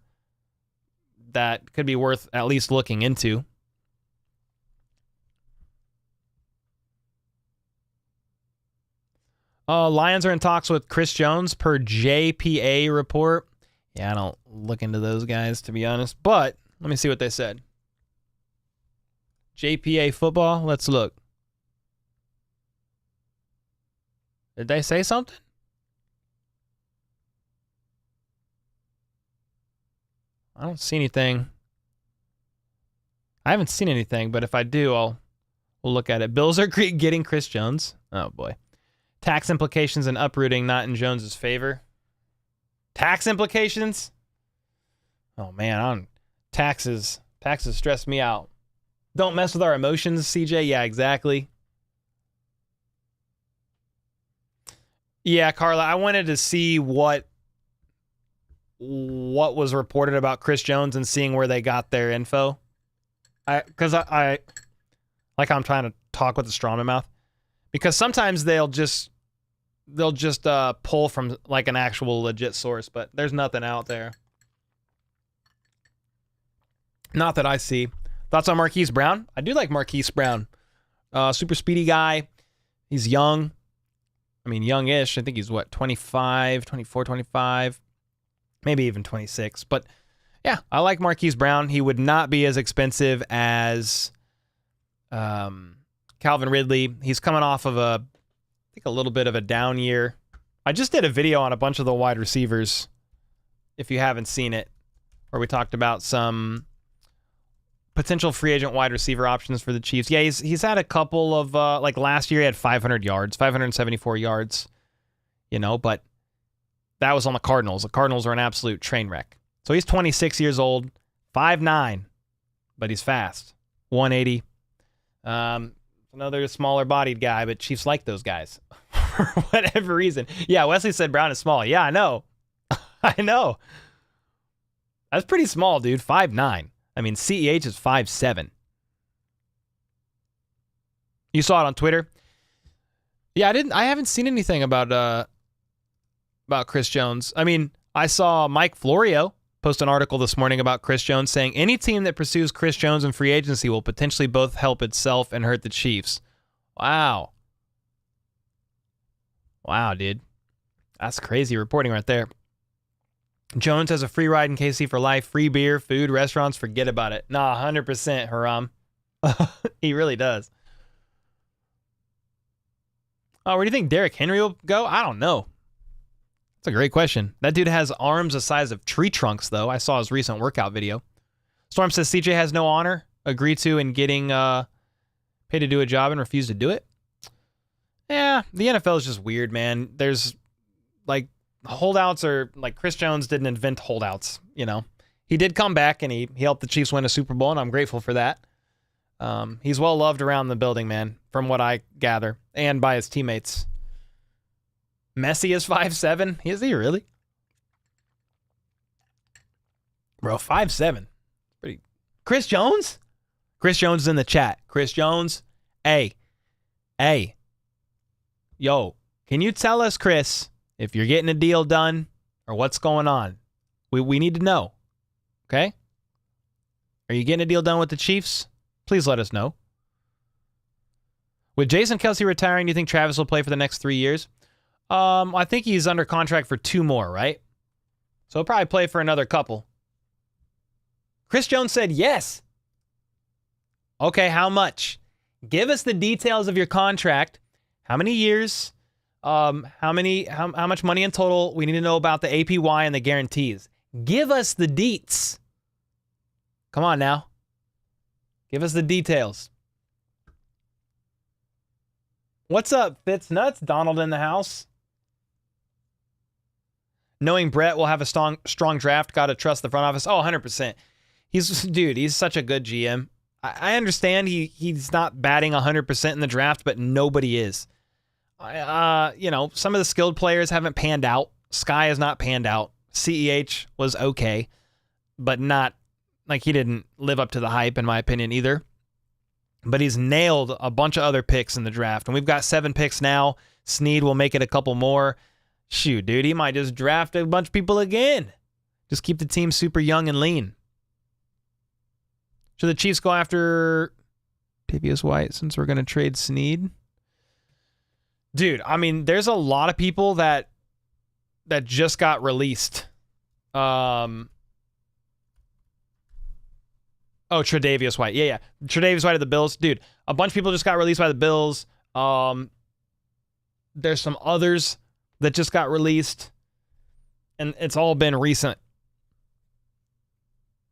that could be worth at least looking into. Lions are in talks with Chris Jones per JPA report. Yeah, I don't look into those guys, to be honest, but let me see what they said. JPA football, let's look. Did they say something? I don't see anything. I haven't seen anything, but if I do, we'll look at it. Bills are getting Chris Jones. Oh, boy. Tax implications and uprooting not in Jones's favor. Tax implications? Oh, man. Taxes stress me out. Don't mess with our emotions, CJ. Yeah, exactly. Yeah, Carla, I wanted to see what was reported about Chris Jones and seeing where they got their info. Because I I'm trying to talk with a straw in my mouth. Because sometimes they'll just pull from an actual legit source, but there's nothing out there. Not that I see. Thoughts on Marquise Brown? I do like Marquise Brown. Super speedy guy. He's young. Youngish. I think he's 24, 25. Maybe even 26. But yeah, I like Marquise Brown. He would not be as expensive as Calvin Ridley. He's coming off of I think a little bit of a down year. I just did a video on a bunch of the wide receivers, if you haven't seen it, where we talked about some potential free agent wide receiver options for the Chiefs. Yeah, he's had a couple of, last year he had 500 yards, 574 yards, but that was on the Cardinals. The Cardinals are an absolute train wreck. So he's 26 years old, 5'9", but he's fast, 180. Another smaller bodied guy, but Chiefs like those guys for whatever reason. Yeah, Wesley said Brown is small. Yeah, I know. I know. That's pretty small, dude. 5'9". I mean, CEH is 5'7". You saw it on Twitter? Yeah, I haven't seen anything about Chris Jones. I mean, I saw Mike Florio post an article this morning about Chris Jones saying any team that pursues Chris Jones in free agency will potentially both help itself and hurt the Chiefs. Wow. Wow, dude. That's crazy reporting right there. Jones has a free ride in KC for life, free beer, food, restaurants, forget about it. Nah, 100%, Haram. He really does. Oh, where do you think Derrick Henry will go? I don't know. That's a great question. That dude has arms the size of tree trunks, though. I saw his recent workout video. Storm says CJ has no honor, agreed to in getting paid to do a job and refused to do it. Yeah, the NFL is just weird, man. There's, like, holdouts are, like, Chris Jones didn't invent holdouts, you know. He did come back, and he helped the Chiefs win a Super Bowl, and I'm grateful for that. He's well-loved around the building, man, from what I gather, and by his teammates. Messi is 5'7". Is he really? Bro, 5'7". Pretty. Chris Jones? Chris Jones is in the chat. Chris Jones, hey. Yo, can you tell us, Chris, if you're getting a deal done or what's going on? We need to know. Okay? Are you getting a deal done with the Chiefs? Please let us know. With Jason Kelce retiring, do you think Travis will play for the next 3 years? I think he's under contract for 2 more, right? So he'll probably play for another couple. Chris Jones said yes. Okay, how much? Give us the details of your contract. How many years? How much money in total? We need to know about the APY and the guarantees. Give us the deets. Come on now. Give us the details. What's up, Fitz-Nuts? Donald in the house. Knowing Brett will have a strong draft, got to trust the front office. Oh, 100%. He's such a good GM. I understand he's not batting 100% in the draft, but nobody is. Some of the skilled players haven't panned out. Sky has not panned out. CEH was okay, but not, like, he didn't live up to the hype, in my opinion, either. But he's nailed a bunch of other picks in the draft, and we've got 7 picks now. Sneed will make it a couple more. Shoot, dude, he might just draft a bunch of people again. Just keep the team super young and lean. Should the Chiefs go after Davius White since we're going to trade Sneed? Dude, I mean, there's a lot of people that just got released. Tre'Davious White. Yeah. Tre'Davious White of the Bills. Dude, a bunch of people just got released by the Bills. There's some others that just got released. And it's all been recent.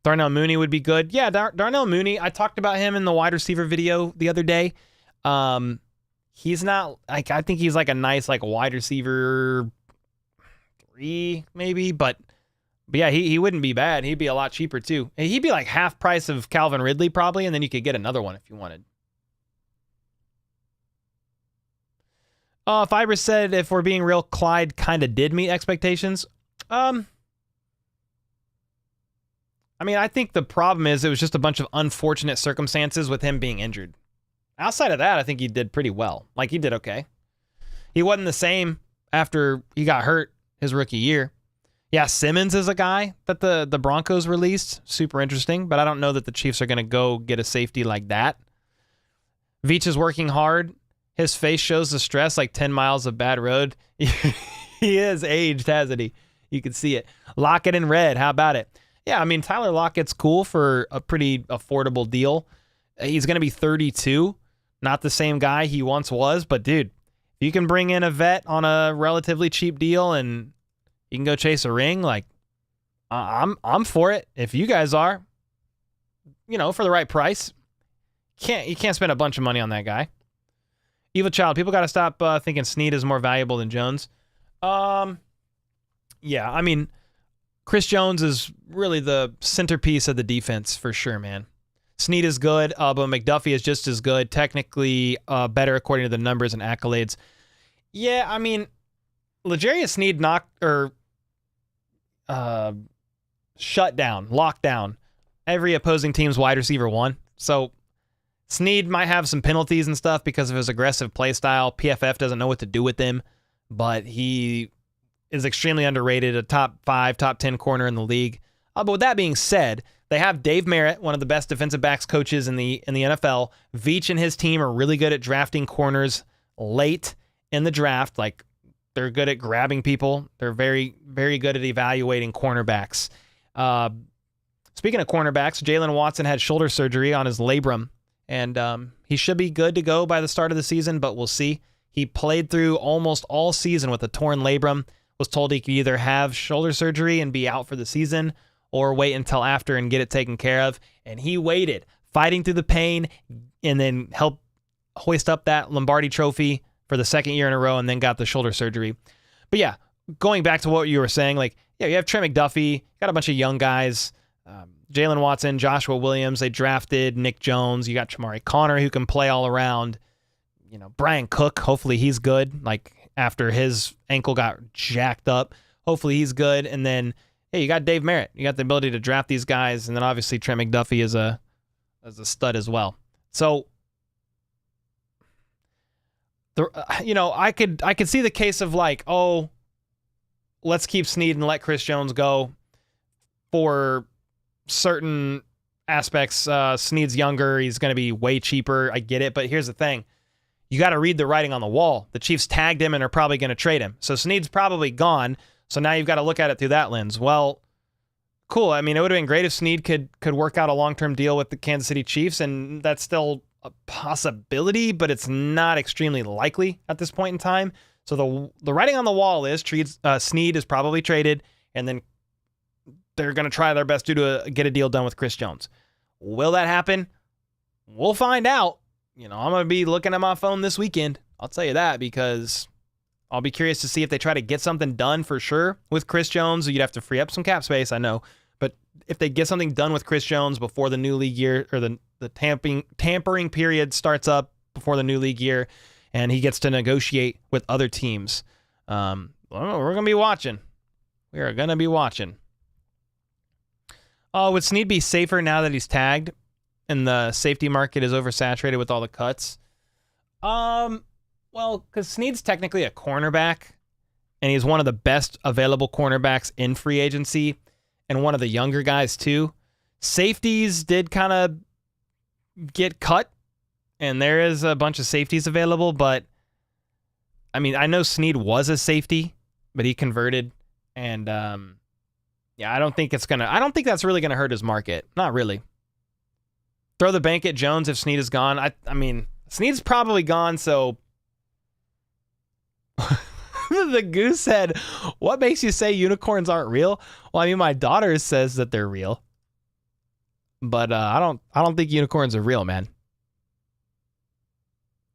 Darnell Mooney would be good. Yeah, Darnell Mooney. I talked about him in the wide receiver video the other day. He's not, like, I think he's like a nice, like, wide receiver 3, maybe. But yeah, he wouldn't be bad. He'd be a lot cheaper, too. And he'd be like half price of Calvin Ridley, probably, and then you could get another one if you wanted. Fiber said, if we're being real, Clyde kind of did meet expectations. I mean, I think the problem is it was just a bunch of unfortunate circumstances with him being injured. Outside of that, I think he did pretty well. Like, he did okay. He wasn't the same after he got hurt his rookie year. Yeah, Simmons is a guy that the Broncos released. Super interesting, but I don't know that the Chiefs are going to go get a safety like that. Veach is working hard. His face shows the stress, like 10 miles of bad road. He is aged, hasn't he? You can see it. Lockett in red. How about it? Yeah, I mean, Tyler Lockett's cool for a pretty affordable deal. He's going to be 32. Not the same guy he once was, but dude, if you can bring in a vet on a relatively cheap deal and you can go chase a ring, like, I'm for it. If you guys are, for the right price, you can't spend a bunch of money on that guy. Evil Child, people got to stop thinking Sneed is more valuable than Jones. Yeah, I mean, Chris Jones is really the centerpiece of the defense for sure, man. Sneed is good, but McDuffie is just as good. Technically better according to the numbers and accolades. Yeah, I mean, L'Jarius Sneed shut down, locked down every opposing team's wide receiver one. So Sneed might have some penalties and stuff because of his aggressive play style. PFF doesn't know what to do with him, but he is extremely underrated, a top 5, top 10 corner in the league. But with that being said, they have Dave Merritt, one of the best defensive backs coaches in the NFL. Veach and his team are really good at drafting corners late in the draft. Like, they're good at grabbing people. They're very, very good at evaluating cornerbacks. Speaking of cornerbacks, Jalen Watson had shoulder surgery on his labrum, and he should be good to go by the start of the season, but we'll see. He played through almost all season with a torn labrum, was told he could either have shoulder surgery and be out for the season or wait until after and get it taken care of, and he waited, fighting through the pain, and then helped hoist up that Lombardi trophy for the second year in a row, and then got the shoulder surgery. But yeah, going back to what you were saying, like, yeah, you have Trent McDuffie, got a bunch of young guys, Jalen Watson, Joshua Williams. They drafted Nick Jones. You got Chamari Connor, who can play all around. You know, Brian Cook, hopefully he's good. Like, after his ankle got jacked up, hopefully he's good. And then, hey, you got Dave Merritt. You got the ability to draft these guys, and then obviously Trent McDuffie is a stud as well. So, I could see the case of like, oh, let's keep Sneed and let Chris Jones go for certain aspects. Sneed's younger. He's going to be way cheaper. I get it. But here's the thing. You got to read the writing on the wall. The Chiefs tagged him and are probably going to trade him. So Sneed's probably gone. So now you've got to look at it through that lens. Well, cool. I mean, it would have been great if Sneed could work out a long-term deal with the Kansas City Chiefs, and that's still a possibility, but it's not extremely likely at this point in time. So the writing on the wall is Sneed is probably traded, and then they're going to try their best to get a deal done with Chris Jones. Will that happen? We'll find out. I'm going to be looking at my phone this weekend. I'll tell you that, because I'll be curious to see if they try to get something done for sure with Chris Jones. You'd have to free up some cap space, I know. But if they get something done with Chris Jones before the new league year, or the tampering period starts up before the new league year, and he gets to negotiate with other teams, we're going to be watching. We are going to be watching. Would Sneed be safer now that he's tagged and the safety market is oversaturated with all the cuts? Well, because Sneed's technically a cornerback, and he's one of the best available cornerbacks in free agency, and one of the younger guys too. Safeties did kind of get cut, and there is a bunch of safeties available, but I mean, I know Sneed was a safety, but he converted, and I don't think that's really gonna hurt his market. Not really. Throw the bank at Jones if Sneed is gone. I mean, Sneed's probably gone, so the goose said, what makes you say unicorns aren't real? Well, I mean, my daughter says that they're real, but I don't think unicorns are real, man.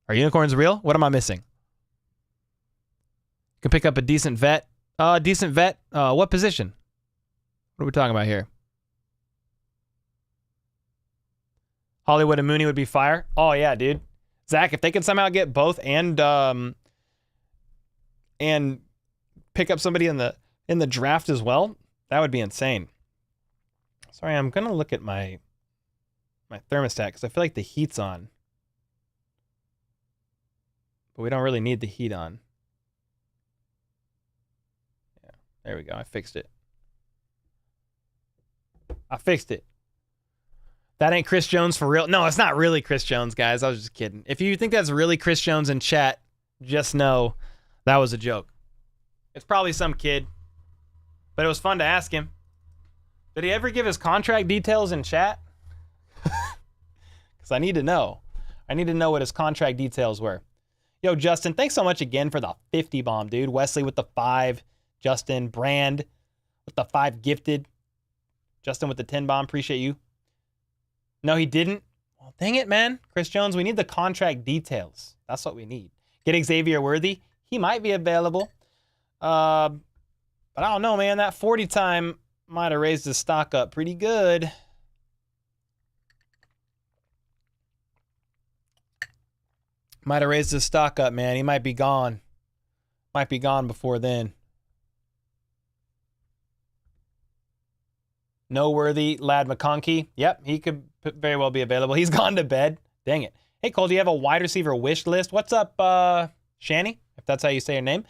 Are unicorns real? What am I missing? You can pick up a decent vet. What position? What are we talking about here? Hollywood and Mooney would be fire. Oh yeah, dude. Zach, if they could somehow get both and pick up somebody in the draft as well, that would be insane. Sorry, I'm gonna look at my thermostat because I feel like the heat's on, but we don't really need the heat on. Yeah, there we go. I fixed it. That ain't Chris Jones for real. No, it's not really Chris Jones, guys. I was just kidding. If you think that's really Chris Jones in chat, just know that was a joke. It's probably some kid, but it was fun to ask him. Did he ever give his contract details in chat? Because I need to know. I need to know what his contract details were. Yo, Justin, thanks so much again for the 50 bomb, dude. Wesley with the 5. Justin, Brand with the 5 gifted. Justin with the 10 bomb. Appreciate you. No, he didn't. Well, dang it, man. Chris Jones, we need the contract details. That's what we need. Get Xavier Worthy. He might be available. But I don't know, man. That 40 time might have raised his stock up pretty good. Might have raised his stock up, man. He might be gone. Might be gone before then. Noteworthy Lad McConkey. Yep, he could very well be available. He's gone to bed. Dang it. Hey, Cole, do you have a wide receiver wish list? What's up, Shani? If that's how you say your name.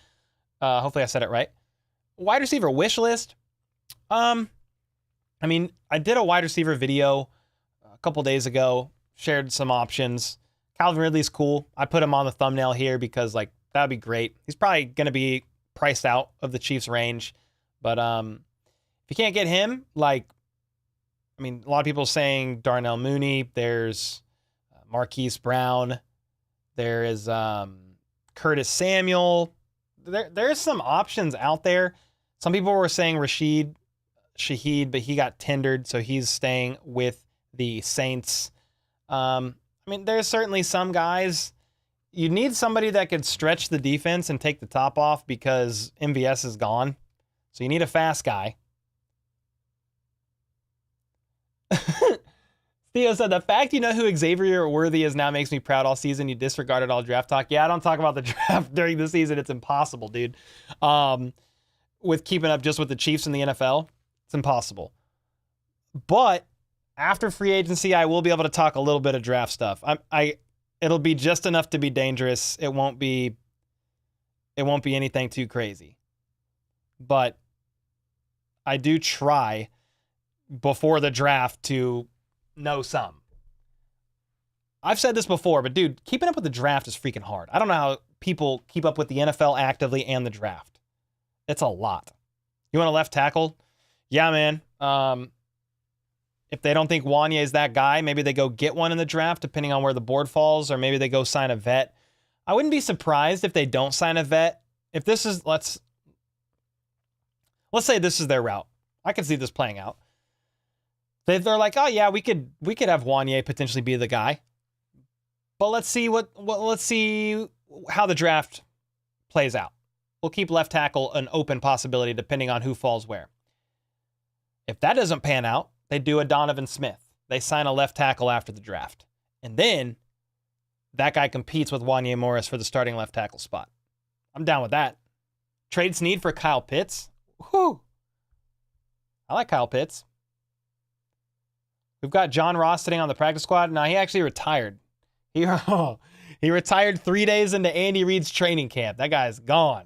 Hopefully I said it right. Wide receiver wish list. I mean, I did a wide receiver video a couple days ago. Shared some options. Calvin Ridley's cool. I put him on the thumbnail here because, like, that'd be great. He's probably going to be priced out of the Chiefs' range. But if you can't get him, like, I mean, a lot of people saying Darnell Mooney. There's Marquise Brown. There is Curtis Samuel. There's some options out there. Some people were saying Rashid Shaheed, but he got tendered, so he's staying with the Saints. I mean, there's certainly some guys. You need somebody that could stretch the defense and take the top off because MVS is gone. So you need a fast guy. Theo said, the fact you know who Xavier Worthy is now makes me proud all season. You disregarded all draft talk. Yeah, I don't talk about the draft during the season. It's impossible, dude. With keeping up just with the Chiefs in the NFL, it's impossible. But after free agency, I will be able to talk a little bit of draft stuff. It'll be just enough to be dangerous. It won't be anything too crazy. But I do try before the draft to know some. I've said this before, but dude, keeping up with the draft is freaking hard. I don't know how people keep up with the NFL actively and the draft. It's a lot. You want a left tackle? Yeah, man. If they don't think Wanye is that guy, maybe they go get one in the draft, depending on where the board falls, or maybe they go sign a vet. I wouldn't be surprised if they don't sign a vet. If this is, let's say this is their route. I could see this playing out. They're like, oh yeah, we could have Wanye potentially be the guy. But let's see how the draft plays out. We'll keep left tackle an open possibility depending on who falls where. If that doesn't pan out, they do a Donovan Smith. They sign a left tackle after the draft. And then that guy competes with Wanye Morris for the starting left tackle spot. I'm down with that. Trade Sneed for Kyle Pitts. Whew. I like Kyle Pitts. We've got John Ross sitting on the practice squad. Now, he actually retired. He retired 3 days into Andy Reid's training camp. That guy's gone.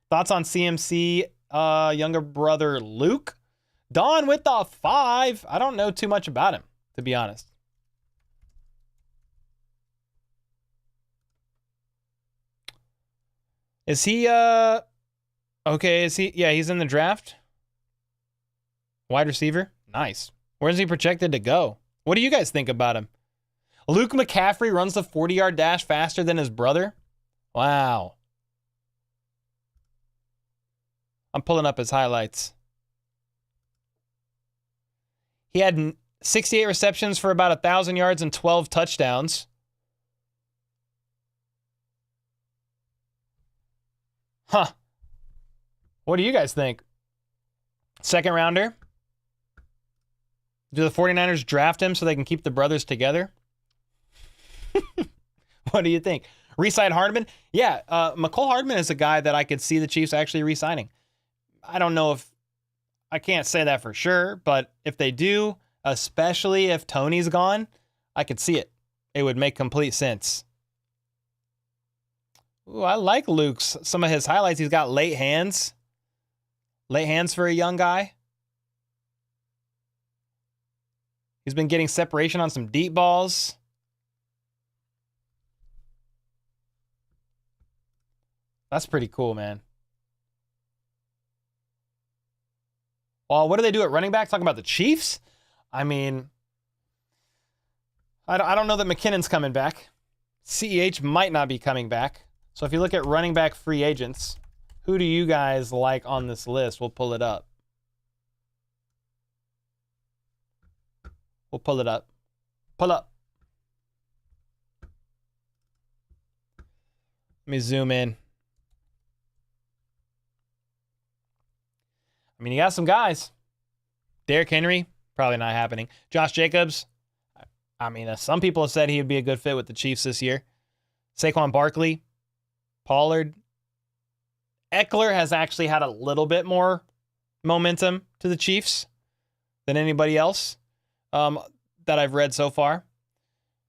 Thoughts on CMC younger brother Luke? Don with the 5. I don't know too much about him, to be honest. Is he, okay, is he, yeah, he's in the draft. Wide receiver? Nice. Where's he projected to go? What do you guys think about him? Luke McCaffrey runs the 40-yard dash faster than his brother? Wow. I'm pulling up his highlights. He had 68 receptions for about 1,000 yards and 12 touchdowns. Huh. What do you guys think? Second rounder? Do the 49ers draft him so they can keep the brothers together? What do you think? Re-sign Hardman? Yeah, McCole Hardman is a guy that I could see the Chiefs actually re-signing. I don't know if I can't say that for sure, but if they do, especially if Tony's gone, I could see it. It would make complete sense. Ooh, I like Luke's. Some of his highlights, he's got late hands. Late hands for a young guy. He's been getting separation on some deep balls. That's pretty cool, man. Well, what do they do at running back? Talking about the Chiefs? I mean, I don't know that McKinnon's coming back. CEH might not be coming back. So if you look at running back free agents, who do you guys like on this list? We'll pull it up. We'll pull it up. Pull up. Let me zoom in. I mean, you got some guys. Derrick Henry, probably not happening. Josh Jacobs, I mean, some people have said he would be a good fit with the Chiefs this year. Saquon Barkley, Pollard. Eckler has actually had a little bit more momentum to the Chiefs than anybody else that I've read so far.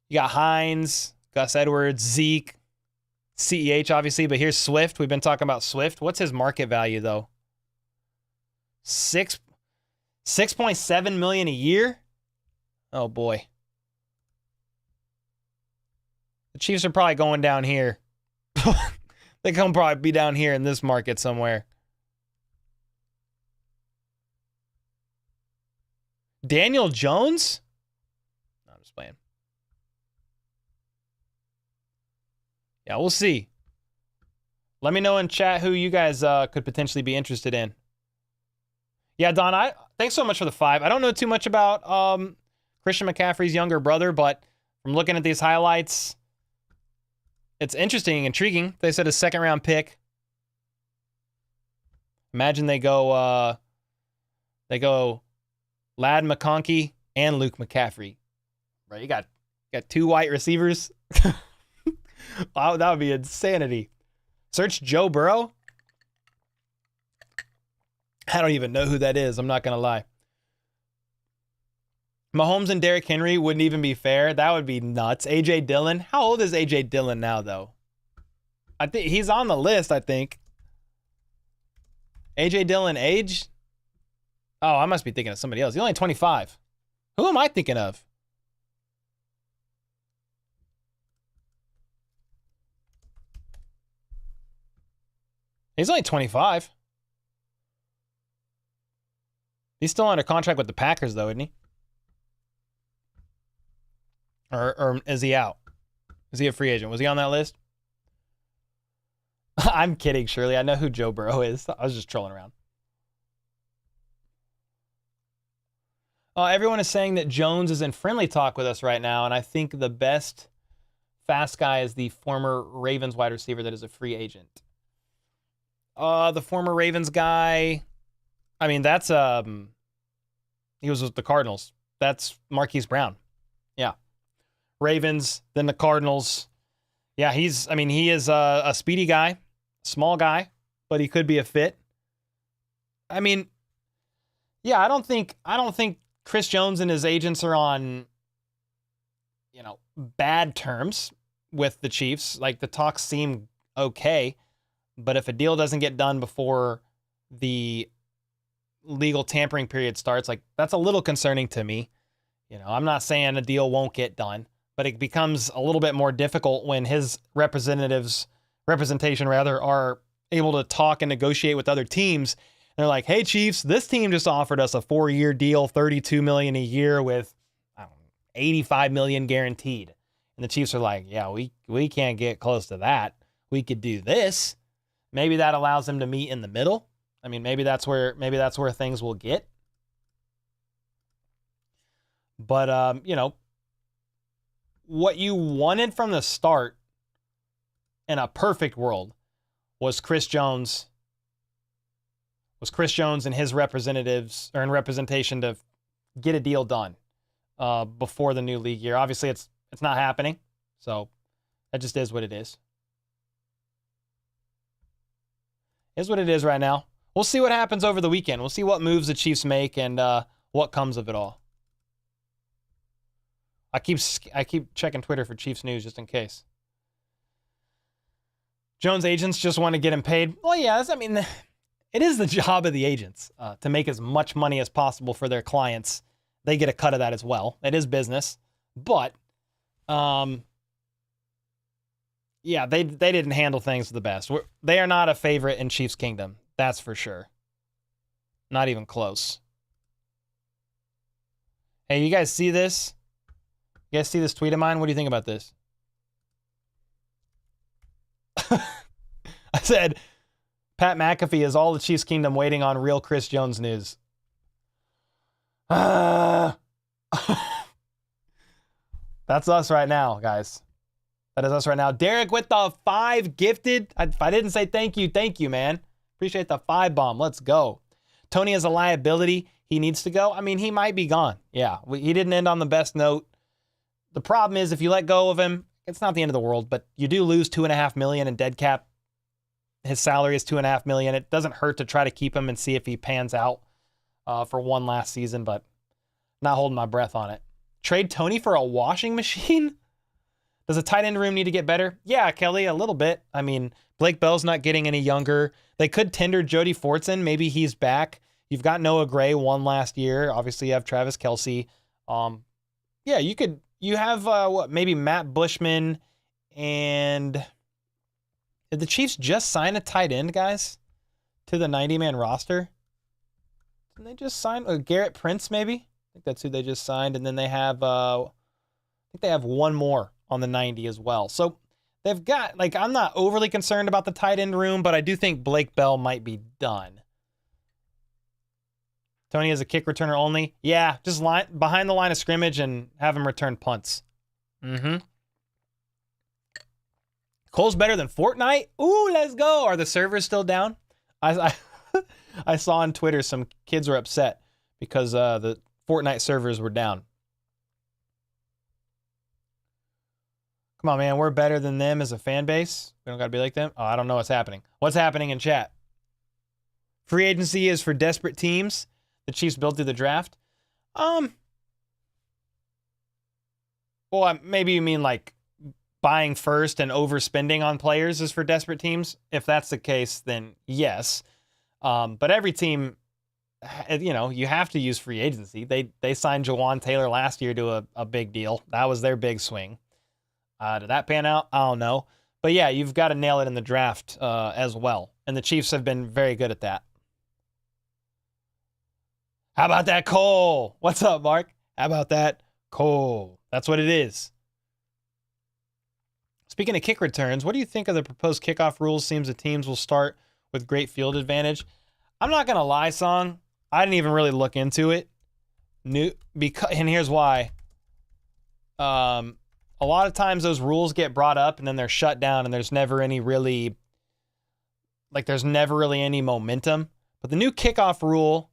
You got Hines, Gus Edwards, Zeke, CEH, obviously, but here's Swift. We've been talking about Swift. What's his market value, though? 6.7 million a year? Oh, boy. The Chiefs are probably going down here. They can probably be down here in this market somewhere. Daniel Jones? No, I'm just playing. Yeah, we'll see. Let me know in chat who you guys could potentially be interested in. Yeah, Don, thanks so much for the 5. I don't know too much about Christian McCaffrey's younger brother, but from looking at these highlights, it's interesting, intriguing. They said a second-round pick. Imagine they go Ladd McConkey and Luke McCaffrey. Right, you got 2 white receivers. Wow, that would be insanity. Search Joe Burrow. I don't even know who that is. I'm not gonna lie. Mahomes and Derrick Henry wouldn't even be fair. That would be nuts. AJ Dillon. How old is AJ Dillon now, though? I think he's on the list, I think. AJ Dillon age? Oh, I must be thinking of somebody else. He's only 25. Who am I thinking of? He's only 25. He's still under contract with the Packers, though, isn't he? Or is he out? Is he a free agent? Was he on that list? I'm kidding, Shirley. I know who Joe Burrow is. I was just trolling around. Everyone is saying that Jones is in friendly talk with us right now, and I think the best fast guy is the former Ravens wide receiver that is a free agent. The former Ravens guy, I mean, that's he was with the Cardinals. That's Marquise Brown. Yeah. Ravens, then the Cardinals. Yeah, he is a speedy guy, small guy, but he could be a fit. I mean, yeah, I don't think Chris Jones and his agents are on, bad terms with the Chiefs. Like, the talks seem okay, but if a deal doesn't get done before the legal tampering period starts, like, that's a little concerning to me. I'm not saying a deal won't get done, but it becomes a little bit more difficult when his representation are able to talk and negotiate with other teams. And they're like, hey, Chiefs, this team just offered us a 4-year deal, $32 million a year with $85 million guaranteed. And the Chiefs are like, yeah, we can't get close to that. We could do this. Maybe that allows them to meet in the middle. I mean, maybe that's where things will get. But what you wanted from the start in a perfect world was Chris Jones and his representatives or in representation to get a deal done before the new league year. Obviously, it's not happening, so that just is what it is. Is what it is right now. We'll see what happens over the weekend. We'll see what moves the Chiefs make and what comes of it all. I keep checking Twitter for Chiefs news just in case. Jones' agents just want to get him paid. Well, yeah, it is the job of the agents to make as much money as possible for their clients. They get a cut of that as well. It is business. But, yeah, they didn't handle things the best. They are not a favorite in Chiefs Kingdom. That's for sure. Not even close. Hey, you guys see this? You guys see this tweet of mine? What do you think about this? I said, Pat McAfee is all the Chiefs Kingdom waiting on real Chris Jones news. That's us right now, guys. That is us right now. Derek with the 5 gifted. If I didn't say thank you, man. Appreciate the 5 bomb. Let's go. Tony is a liability. He needs to go. I mean, he might be gone. Yeah, he didn't end on the best note. The problem is if you let go of him, it's not the end of the world, but you do lose $2.5 million in dead cap. His salary is $2.5 million. It doesn't hurt to try to keep him and see if he pans out for one last season, but not holding my breath on it. Trade Tony for a washing machine? Does the tight end room need to get better? Yeah, Kelly, a little bit. I mean, Blake Bell's not getting any younger. They could tender Jody Fortson. Maybe he's back. You've got Noah Gray, won last year. Obviously, you have Travis Kelce. Yeah, you have maybe Matt Bushman, and did the Chiefs just sign a tight end, guys, to the 90-man roster? Didn't they just sign Garrett Prince, maybe? I think that's who they just signed. And then they have, I think they have one more on the 90 as well. So they've got, like, I'm not overly concerned about the tight end room, but I do think Blake Bell might be done. Tony is a kick returner only. Yeah, just behind the line of scrimmage and have him return punts. Cole's better than Fortnite? Ooh, let's go. Are the servers still down? I saw on Twitter some kids were upset because the Fortnite servers were down. Come on, man. We're better than them as a fan base. We don't got to be like them. Oh, I don't know what's happening. What's happening in chat? Free agency is for desperate teams. The Chiefs built through the draft. Well, maybe you mean like buying first and overspending on players is for desperate teams. If that's the case, then yes. But every team, you have to use free agency. They signed Jawan Taylor last year to a big deal. That was their big swing. Did that pan out? I don't know. But yeah, you've got to nail it in the draft as well. And the Chiefs have been very good at that. How about that, Cole? What's up, Mark? How about that, Cole? That's what it is. Speaking of kick returns, what do you think of the proposed kickoff rules? Seems the teams will start with great field advantage. I'm not going to lie, Song. I didn't even really look into it. And here's why. A lot of times those rules get brought up and then they're shut down and there's never any any momentum. But the new kickoff rule...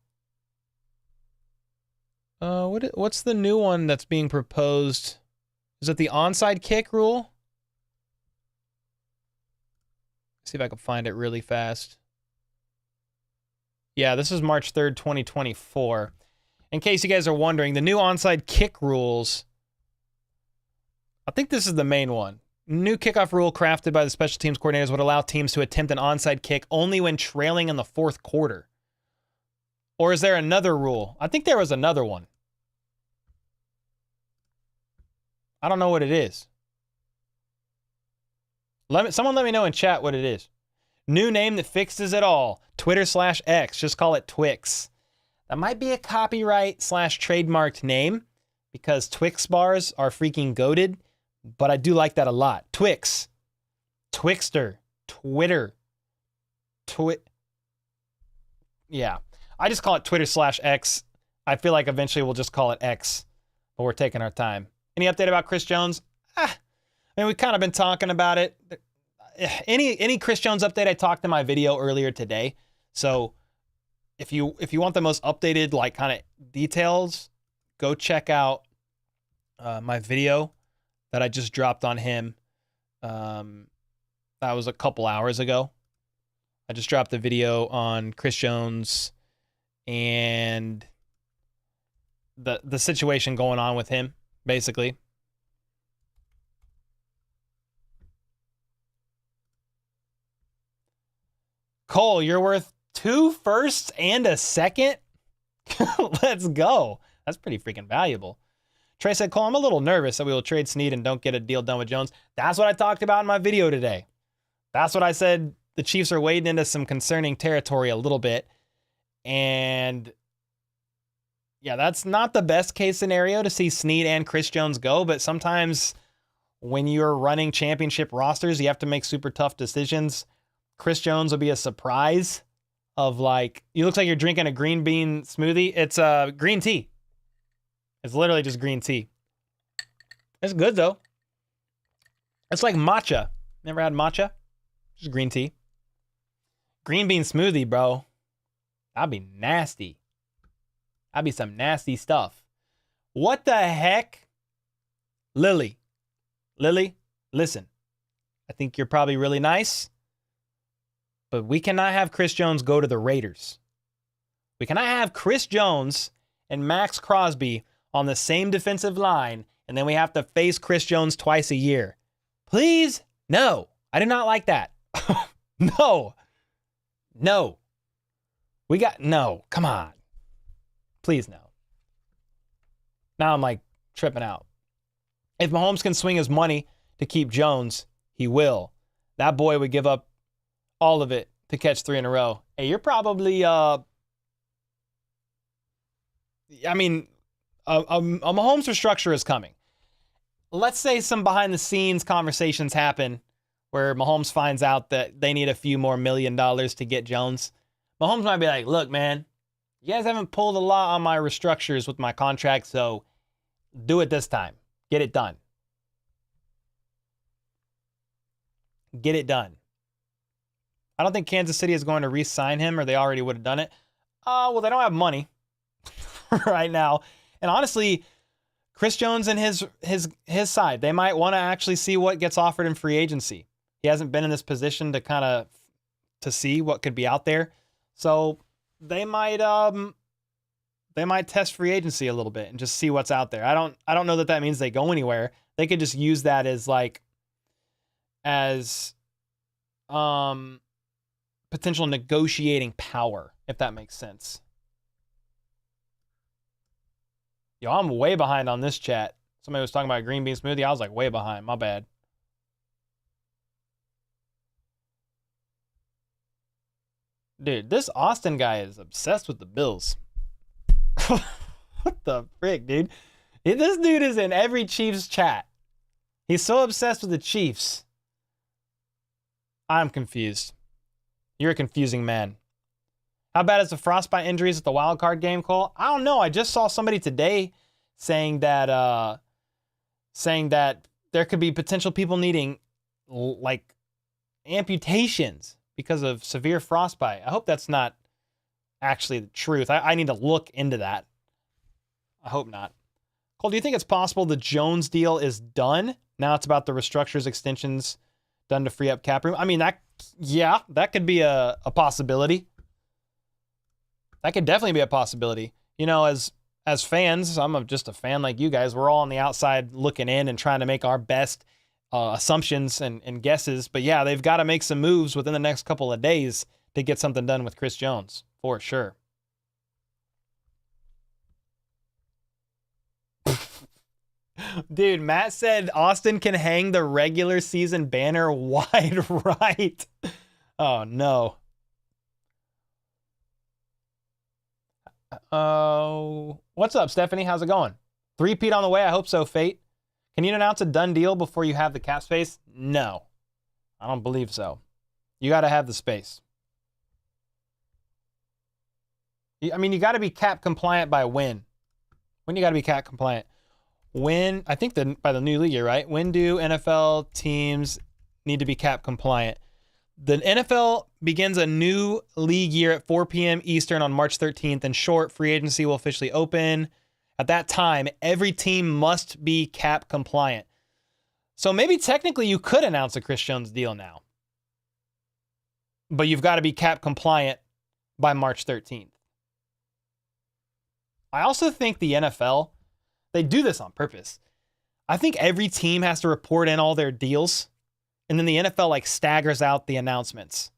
what's the new one that's being proposed? Is it the onside kick rule? See if I can find it really fast. Yeah, this is March 3rd, 2024. In case you guys are wondering, the new onside kick rules, I think this is the main one. New kickoff rule crafted by the special teams coordinators would allow teams to attempt an onside kick only when trailing in the fourth quarter. Or is there another rule? I think there was another one. I don't know what it is. Someone let me know in chat what it is. New name that fixes it all. Twitter/X. Just call it Twix. That might be a copyright/trademarked name because Twix bars are freaking goated, but I do like that a lot. Twix. Twixter. Twitter. Yeah. I just call it Twitter/X. I feel like eventually we'll just call it X, but we're taking our time. Any update about Chris Jones? I mean, we've kind of been talking about it. Any Chris Jones update, I talked in my video earlier today. So if you want the most updated, like, kind of details, go check out my video that I just dropped on him. That was a couple hours ago. I just dropped a video on Chris Jones and the situation going on with him, basically. Cole, you're worth 2 firsts and a second? Let's go. That's pretty freaking valuable. Trey said, Cole, I'm a little nervous that we will trade Sneed and don't get a deal done with Jones. That's what I talked about in my video today. That's what I said. The Chiefs are wading into some concerning territory a little bit. And yeah, that's not the best case scenario to see Sneed and Chris Jones go, but sometimes when you're running championship rosters, you have to make super tough decisions. Chris Jones will be a surprise of, like, you look like you're drinking a green bean smoothie. It's green tea. It's literally just green tea. It's good though. It's like matcha. Never had matcha? Just green tea. Green bean smoothie, bro. That'd be nasty. That'd be some nasty stuff. What the heck? Lily. listen, I think you're probably really nice, but we cannot have Chris Jones go to the Raiders. We cannot have Chris Jones and Max Crosby on the same defensive line, and then we have to face Chris Jones twice a year. Please? No. I do not like that. No. No. Come on. Please no. Now I'm like tripping out. If Mahomes can swing his money to keep Jones, he will. That boy would give up all of it to catch 3 in a row. Hey, you're probably, a Mahomes restructure is coming. Let's say some behind the scenes conversations happen where Mahomes finds out that they need a few more $1 million to get Jones. Mahomes might be like, look, man, you guys haven't pulled a lot on my restructures with my contract, so do it this time. Get it done. Get it done. I don't think Kansas City is going to re-sign him, or they already would have done it. Well, they don't have money right now. And honestly, Chris Jones and his side, they might want to actually see what gets offered in free agency. He hasn't been in this position to see what could be out there. So they might test free agency a little bit and just see what's out there. I don't know that means they go anywhere. They could just use that as potential negotiating power, if that makes sense. Yo, I'm way behind on this chat. Somebody was talking about a green bean smoothie. I was like way behind. My bad. Dude, this Austin guy is obsessed with the Bills. What the frick, dude? This dude is in every Chiefs chat. He's so obsessed with the Chiefs. I'm confused. You're a confusing man. How bad is the frostbite injuries at the wild card game, Cole? I don't know. I just saw somebody today saying that there could be potential people needing like amputations because of severe frostbite. I hope that's not actually the truth. I need to look into that. I hope not. Cole, do you think it's possible the Jones deal is done? Now it's about the restructures, extensions done to free up cap room. I mean, that could be a possibility. That could definitely be a possibility. You know, as fans, I'm just a fan like you guys. We're all on the outside looking in and trying to make our best assumptions and guesses. But yeah, they've got to make some moves within the next couple of days to get something done with Chris Jones, for sure. Dude, Matt said Austin can hang the regular season banner wide right. Oh, no. What's up, Stephanie? How's it going? Three-peat on the way? I hope so, Fate. Can you announce a done deal before you have the cap space? No. I don't believe so. You got to have the space. I mean, you got to be cap compliant by when? When you got to be cap compliant? When, I think by the new league year, right? When do NFL teams need to be cap compliant? The NFL begins a new league year at 4 p.m. Eastern on March 13th. In short, free agency will officially open. At that time, every team must be cap compliant. So maybe technically you could announce a Chris Jones deal now. But you've got to be cap compliant by March 13th. I also think the NFL, they do this on purpose. I think every team has to report in all their deals, and then the NFL like staggers out the announcements.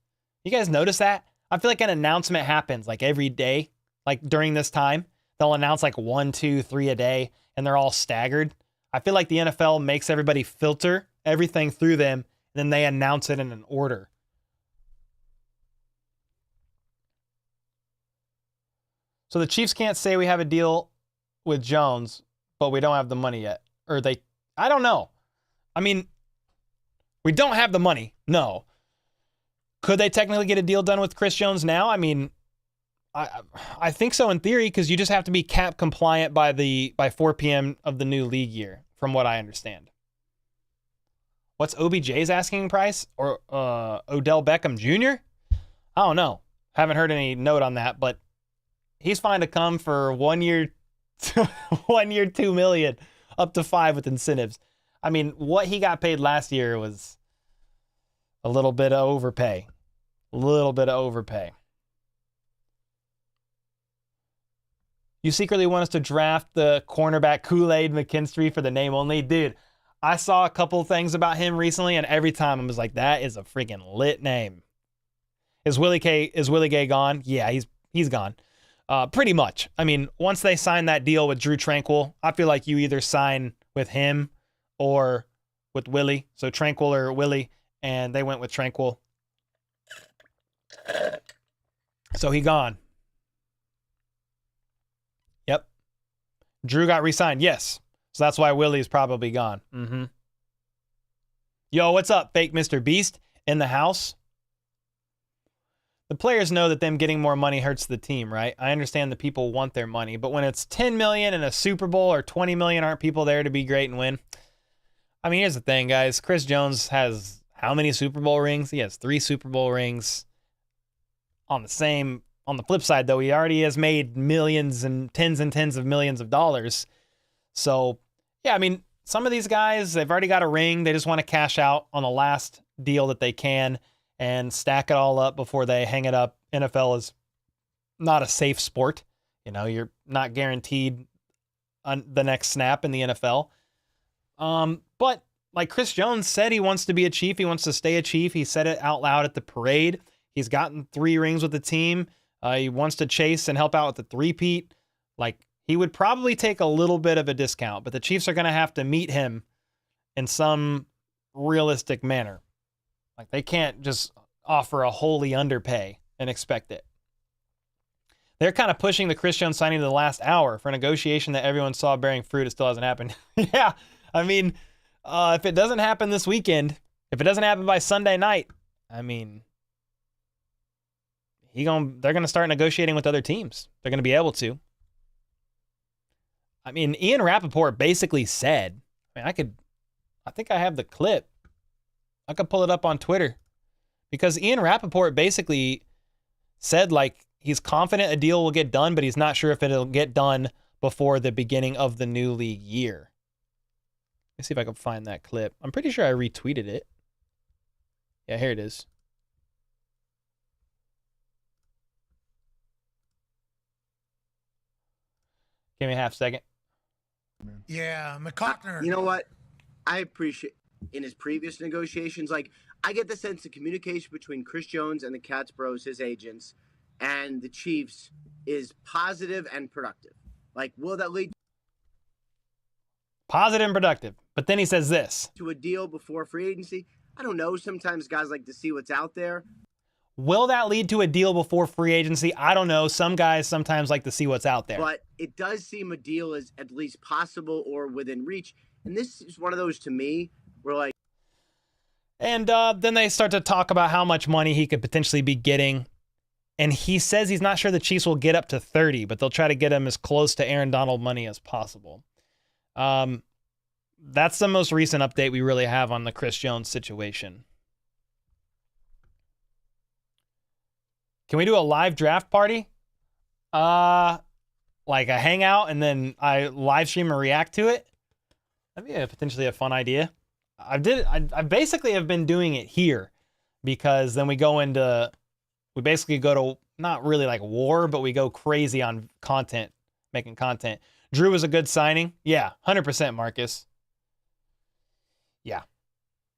You guys notice that? I feel like an announcement happens like every day, like during this time. They'll announce like 1, 2, 3 a day, and they're all staggered. I feel like the NFL makes everybody filter everything through them, and then they announce it in an order. So the Chiefs can't say we have a deal with Jones, but we don't have the money yet. I don't know. I mean, we don't have the money. No. Could they technically get a deal done with Chris Jones now? I mean, I think so in theory, because you just have to be cap compliant by 4 p.m. of the new league year, from what I understand. What's OBJ's asking price? Or Odell Beckham Jr.? I don't know. Haven't heard any note on that, but he's fine to come for 1 year, $1 year, $2 million, up to 5 with incentives. I mean, what he got paid last year was a little bit of overpay. A little bit of overpay. You secretly want us to draft the cornerback Kool-Aid McKinstry for the name only? Dude, I saw a couple things about him recently, and every time I was like, that is a freaking lit name. Is Willie Gay gone? Yeah, he's gone. Pretty much. I mean, once they sign that deal with Drew Tranquill, I feel like you either sign with him or with Willie. So Tranquill or Willie, and they went with Tranquill. So he gone. Yep. Drew got re-signed. Yes. So that's why Willie's probably gone. Mm-hmm. Yo, what's up, fake Mr. Beast in the house? The players know that them getting more money hurts the team, right? I understand the people want their money, but when it's 10 million in a Super Bowl or 20 million, aren't people there to be great and win? I mean, here's the thing, guys. Chris Jones has how many Super Bowl rings? He has 3 Super Bowl rings. On the flip side, though, he already has made millions and tens of millions of dollars. So, yeah, I mean, some of these guys, they've already got a ring. They just want to cash out on the last deal that they can and stack it all up before they hang it up. NFL is not a safe sport. You know, you're not guaranteed the next snap in the NFL. But like Chris Jones said, he wants to be a Chief. He wants to stay a Chief. He said it out loud at the parade. He's gotten 3 rings with the team. He wants to chase and help out with the three-peat. Like, he would probably take a little bit of a discount, but the Chiefs are going to have to meet him in some realistic manner. Like, they can't just offer a wholly underpay and expect it. They're kind of pushing the Chris Jones signing to the last hour for a negotiation that everyone saw bearing fruit. It still hasn't happened. Yeah, I mean, if it doesn't happen this weekend, if it doesn't happen by Sunday night, I mean, they're going to start negotiating with other teams. They're going to be able to. I mean, Ian Rappaport basically said, I think I have the clip. I could pull it up on Twitter. Because Ian Rappaport basically said, like, he's confident a deal will get done, but he's not sure if it'll get done before the beginning of the new league year. Let me see if I can find that clip. I'm pretty sure I retweeted it. Yeah, here it is. Give me a half second. Yeah, McCockner. You know what? I appreciate in his previous negotiations, like, I get the sense the communication between Chris Jones and the Cats Bros, his agents, and the Chiefs is positive and productive. Like, will that lead positive and productive? But then he says this. To a deal before free agency? I don't know. Sometimes guys like to see what's out there. Will that lead to a deal before free agency? I don't know. Some guys sometimes like to see what's out there. But it does seem a deal is at least possible or within reach. And this is one of those, to me, where like... And then they start to talk about how much money he could potentially be getting. And he says he's not sure the Chiefs will get up to 30, but they'll try to get him as close to Aaron Donald money as possible. That's the most recent update we really have on the Chris Jones situation. Can we do a live draft party? Like a hangout and then I live stream and react to it? That'd be potentially a fun idea. I basically have been doing it here because then we basically go to not really like war, but we go crazy on content, making content. Drew was a good signing. Yeah, 100% Marcus. Yeah.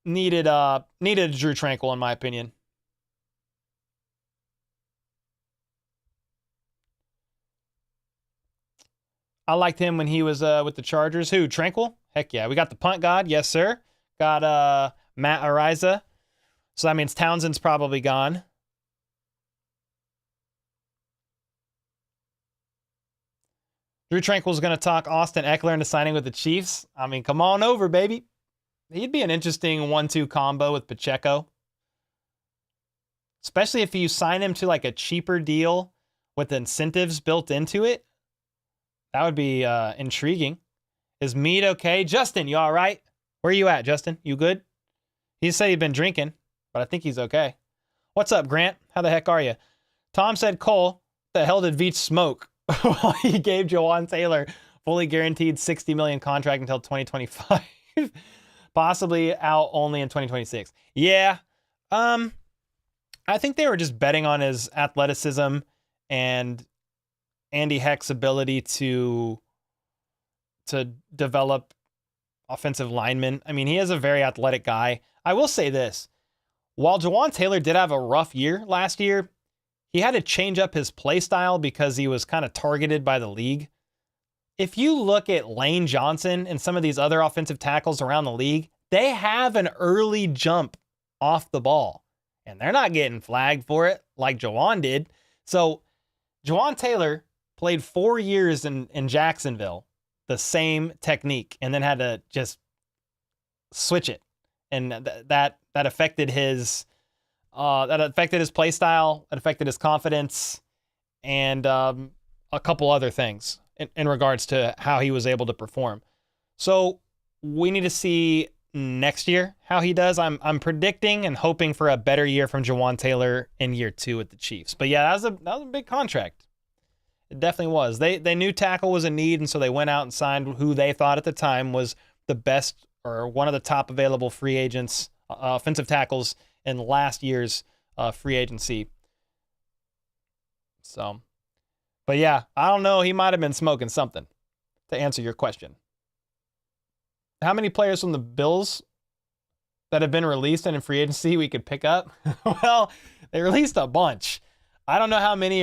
Needed Drew Tranquill in my opinion. I liked him when he was with the Chargers. Who? Tranquill? Heck yeah. We got the punt god. Yes, sir. Got Matt Ariza. So that means Townsend's probably gone. Drew Tranquill's going to talk Austin Eckler into signing with the Chiefs. I mean, come on over, baby. He'd be an interesting 1-2 combo with Pacheco. Especially if you sign him to like a cheaper deal with incentives built into it. That would be intriguing. Is Mead okay? Justin, you all right? Where you at, Justin? You good? He said he'd been drinking, but I think he's okay. What's up, Grant? How the heck are you? Tom said, Cole, the hell did Veach smoke? While he gave Jawan Taylor fully guaranteed $60 million contract until 2025. Possibly out only in 2026. Yeah. I think they were just betting on his athleticism and Andy Heck's ability to develop offensive linemen. I mean, he is a very athletic guy. I will say this. While Jawan Taylor did have a rough year last year, he had to change up his play style because he was kind of targeted by the league. If you look at Lane Johnson and some of these other offensive tackles around the league, they have an early jump off the ball, and they're not getting flagged for it like Jawan did. So Jawan Taylor played 4 years in Jacksonville, the same technique, and then had to just switch it. And that affected his play style, that affected his confidence, and a couple other things in regards to how he was able to perform. So we need to see next year how he does. I'm predicting and hoping for a better year from Jawan Taylor in year 2 with the Chiefs. But yeah, that was a big contract. It definitely was. They knew tackle was a need, and so they went out and signed who they thought at the time was the best or one of the top available free agents, offensive tackles in last year's free agency. So, but yeah, I don't know. He might have been smoking something, to answer your question. How many players from the Bills that have been released and in free agency we could pick up? Well, they released a bunch. I don't know how many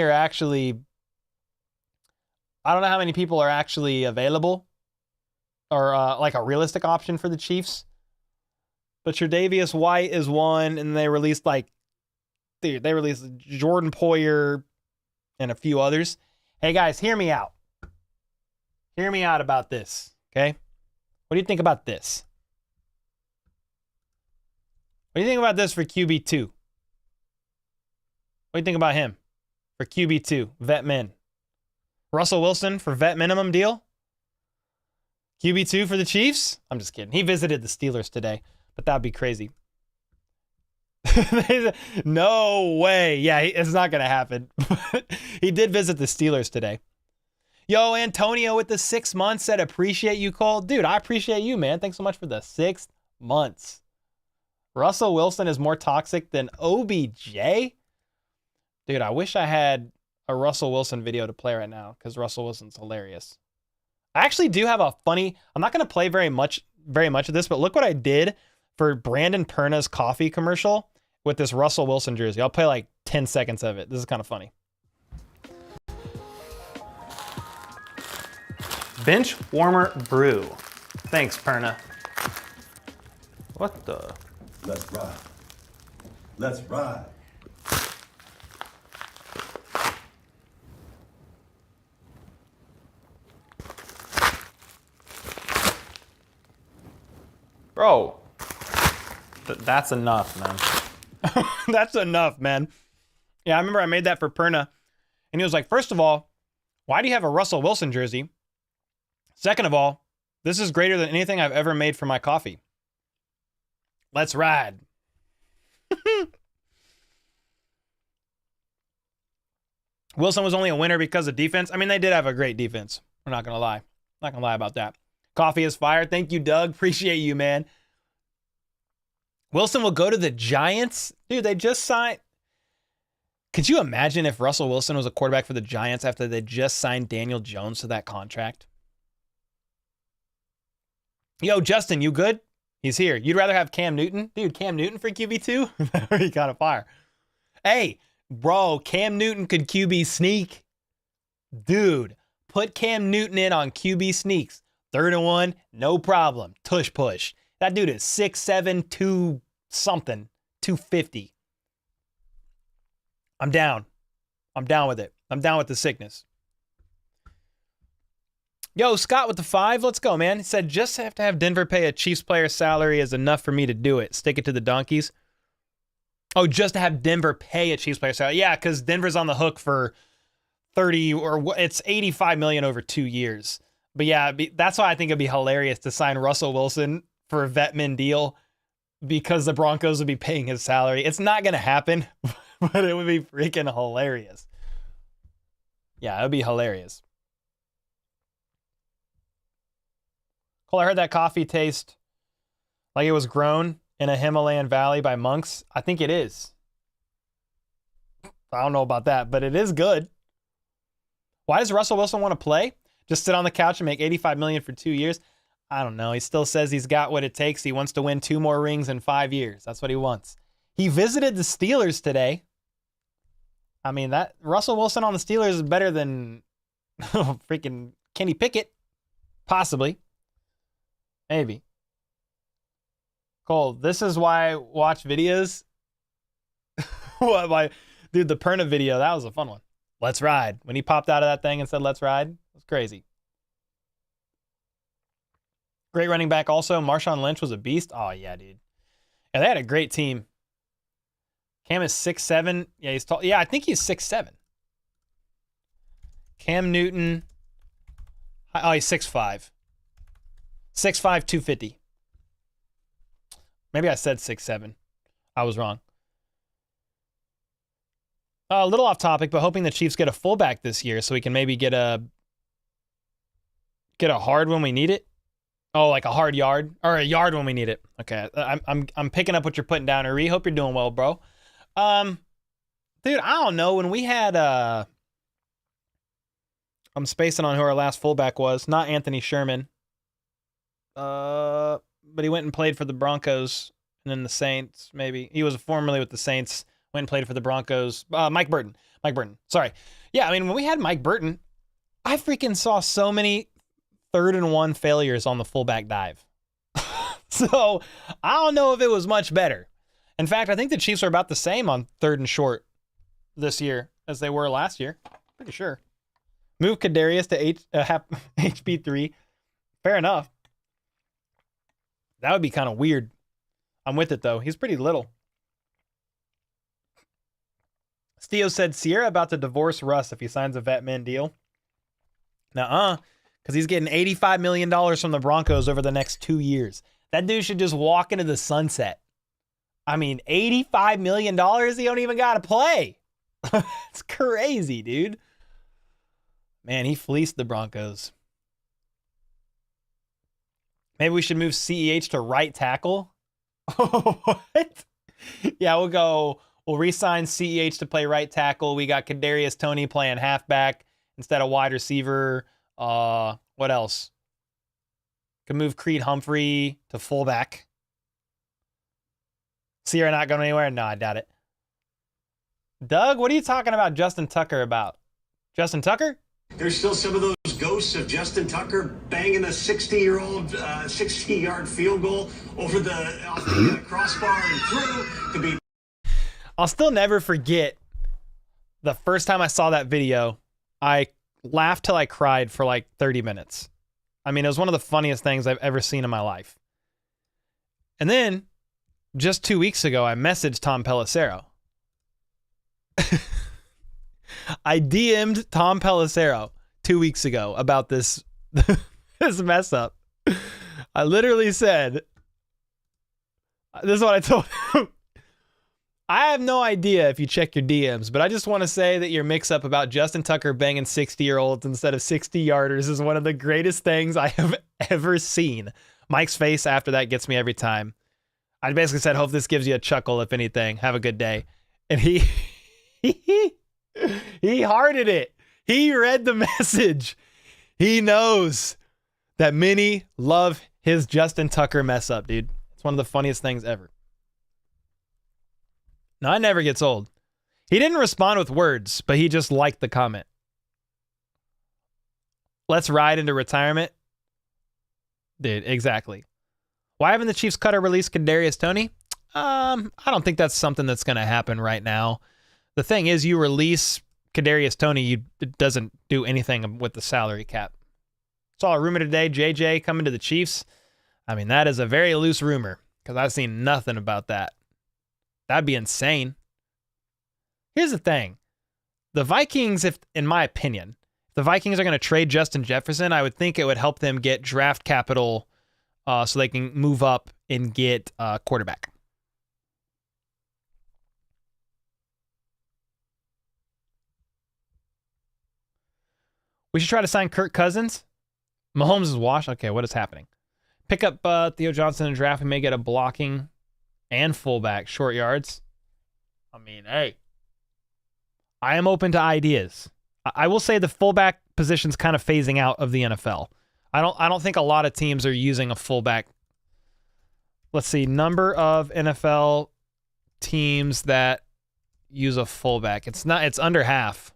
people are actually available or like a realistic option for the Chiefs. But Tre'Davious White is one, and they released they released Jordan Poyer and a few others. Hey guys, hear me out. Hear me out about this, okay? What do you think about this? What do you think about this for QB2? What do you think about him for QB2, vet min? Russell Wilson for vet minimum deal? QB2 for the Chiefs? I'm just kidding. He visited the Steelers today, but that'd be crazy. No way. Yeah, it's not going to happen. He did visit the Steelers today. Yo, Antonio with the 6 months said, appreciate you, Cole. Dude, I appreciate you, man. Thanks so much for the 6 months. Russell Wilson is more toxic than OBJ? Dude, I wish I had a Russell Wilson video to play right now because Russell Wilson's hilarious. I actually do have a funny, I'm not going to play very much of this, but look what I did for Brandon Perna's coffee commercial with this Russell Wilson jersey. I'll play like 10 seconds of it. This is kind of funny. Bench warmer brew. Thanks, Perna. What the? Let's ride. Let's ride. Bro, that's enough, man. That's enough, man. Yeah, I remember I made that for Perna, and he was like, first of all, why do you have a Russell Wilson jersey? Second of all, this is greater than anything I've ever made for my coffee. Let's ride. Wilson was only a winner because of defense. I mean, they did have a great defense. We're not going to lie. Not going to lie about that. Coffee is fire. Thank you, Doug. Appreciate you, man. Wilson will go to the Giants. Dude, they just signed. Could you imagine if Russell Wilson was a quarterback for the Giants after they just signed Daniel Jones to that contract? Yo, Justin, you good? He's here. You'd rather have Cam Newton? Dude, Cam Newton for QB2? That already got a fire. Hey, bro, Cam Newton could QB sneak. Dude, put Cam Newton in on QB sneaks. 3rd and 1, no problem. Tush push. That dude is 6'7", 2 something, 250. I'm down. I'm down with it. I'm down with the sickness. Yo, Scott with the 5. Let's go, man. He said, just have to have Denver pay a Chiefs player salary is enough for me to do it. Stick it to the donkeys. Oh, just to have Denver pay a Chiefs player salary. Yeah, because Denver's on the hook for 30 or it's 85 million over 2 years. But yeah, that's why I think it'd be hilarious to sign Russell Wilson for a vet min deal because the Broncos would be paying his salary. It's not going to happen, but it would be freaking hilarious. Yeah, it would be hilarious. Cole, I heard that coffee taste Like it was grown in a Himalayan valley by monks? I think it is. I don't know about that, but it is good. Why does Russell Wilson want to play? Just sit on the couch and make $85 million for 2 years? I don't know. He still says he's got what it takes. He wants to win 2 more rings in 5 years. That's what he wants. He visited the Steelers today. I mean, that Russell Wilson on the Steelers is better than freaking Kenny Pickett. Possibly. Maybe. Cole, this is why I watch videos. Dude, the Perna video, that was a fun one. Let's ride. When he popped out of that thing and said, let's ride, it was crazy. Great running back also. Marshawn Lynch was a beast. Oh, yeah, dude. Yeah, they had a great team. Cam is 6'7". Yeah, he's tall. Yeah, I think he's 6'7". Cam Newton. Oh, he's 6'5". 6'5", 250. Maybe I said 6'7". I was wrong. A little off topic, but hoping the Chiefs get a fullback this year so we can maybe get a hard when we need it. Oh, like a hard yard or a yard when we need it. Okay, I'm picking up what you're putting down, Ari. Hope you're doing well, bro. Dude, I don't know. When we had I'm spacing on who our last fullback was. Not Anthony Sherman. But he went and played for the Broncos and then the Saints. Maybe he was formerly with the Saints. Went and played for the Broncos. Mike Burton. Sorry. Yeah, I mean, when we had Mike Burton, I freaking saw so many 3rd and 1 failures on the fullback dive. So I don't know if it was much better. In fact, I think the Chiefs are about the same on 3rd and short this year as they were last year. Pretty sure. Move Kadarius to HB3. Fair enough. That would be kind of weird. I'm with it, though. He's pretty little. Steo said Sierra about to divorce Russ if he signs a vet min deal. Nuh-uh, because he's getting $85 million from the Broncos over the next 2 years. That dude should just walk into the sunset. I mean, $85 million? He don't even got to play. It's crazy, dude. Man, he fleeced the Broncos. Maybe we should move CEH to right tackle. What? Yeah, we'll re-sign CEH to play right tackle. We got Kadarius Tony playing halfback instead of wide receiver. What else? Can move Creed Humphrey to fullback. Sierra not going anywhere? No, I doubt it. Doug, what are you talking about Justin Tucker about? Justin Tucker? There's still some of those ghosts of Justin Tucker banging a 60-yard field goal off the crossbar and through to be. I'll still never forget the first time I saw that video. I laughed till I cried for like 30 minutes. I mean, it was one of the funniest things I've ever seen in my life. And then, just 2 weeks ago, I messaged Tom Pelissero. I DM'd Tom Pelissero 2 weeks ago about this mess up. I literally said, this is what I told him. I have no idea if you check your DMs, but I just want to say that your mix-up about Justin Tucker banging 60-year-olds instead of 60-yarders is one of the greatest things I have ever seen. Mike's face after that gets me every time. I basically said, hope this gives you a chuckle, if anything. Have a good day. And he hearted it. He read the message. He knows that many love his Justin Tucker mess up, dude. It's one of the funniest things ever. No, it never gets old. He didn't respond with words, but he just liked the comment. Let's ride into retirement. Dude, exactly. Why haven't the Chiefs cut or released Kadarius Tony? I don't think that's something that's going to happen right now. The thing is, you release Kadarius Tony, it doesn't do anything with the salary cap. Saw a rumor today, JJ coming to the Chiefs. I mean, that is a very loose rumor because I've seen nothing about that. That'd be insane. Here's the thing. The Vikings, in my opinion, if the Vikings are going to trade Justin Jefferson, I would think it would help them get draft capital so they can move up and get a quarterback. We should try to sign Kirk Cousins. Mahomes is washed. Okay, what is happening? Pick up Theo Johnson in the draft. We may get a blocking and fullback, short yards. I mean, hey, I am open to ideas. I will say the fullback position's kind of phasing out of the NFL. I don't think a lot of teams are using a fullback. Let's see, number of NFL teams that use a fullback. It's under half.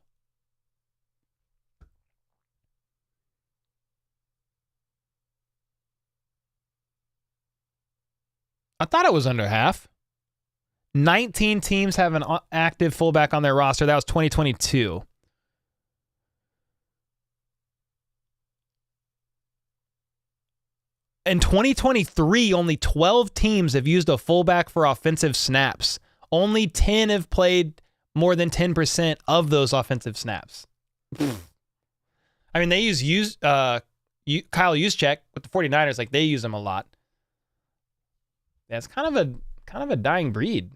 I thought it was under half. 19 teams have an active fullback on their roster. That was 2022. In 2023, only 12 teams have used a fullback for offensive snaps. Only 10 have played more than 10% of those offensive snaps. I mean, they use Kyle Juszczyk with the 49ers, like they use him a lot. Yeah, it's kind of a dying breed.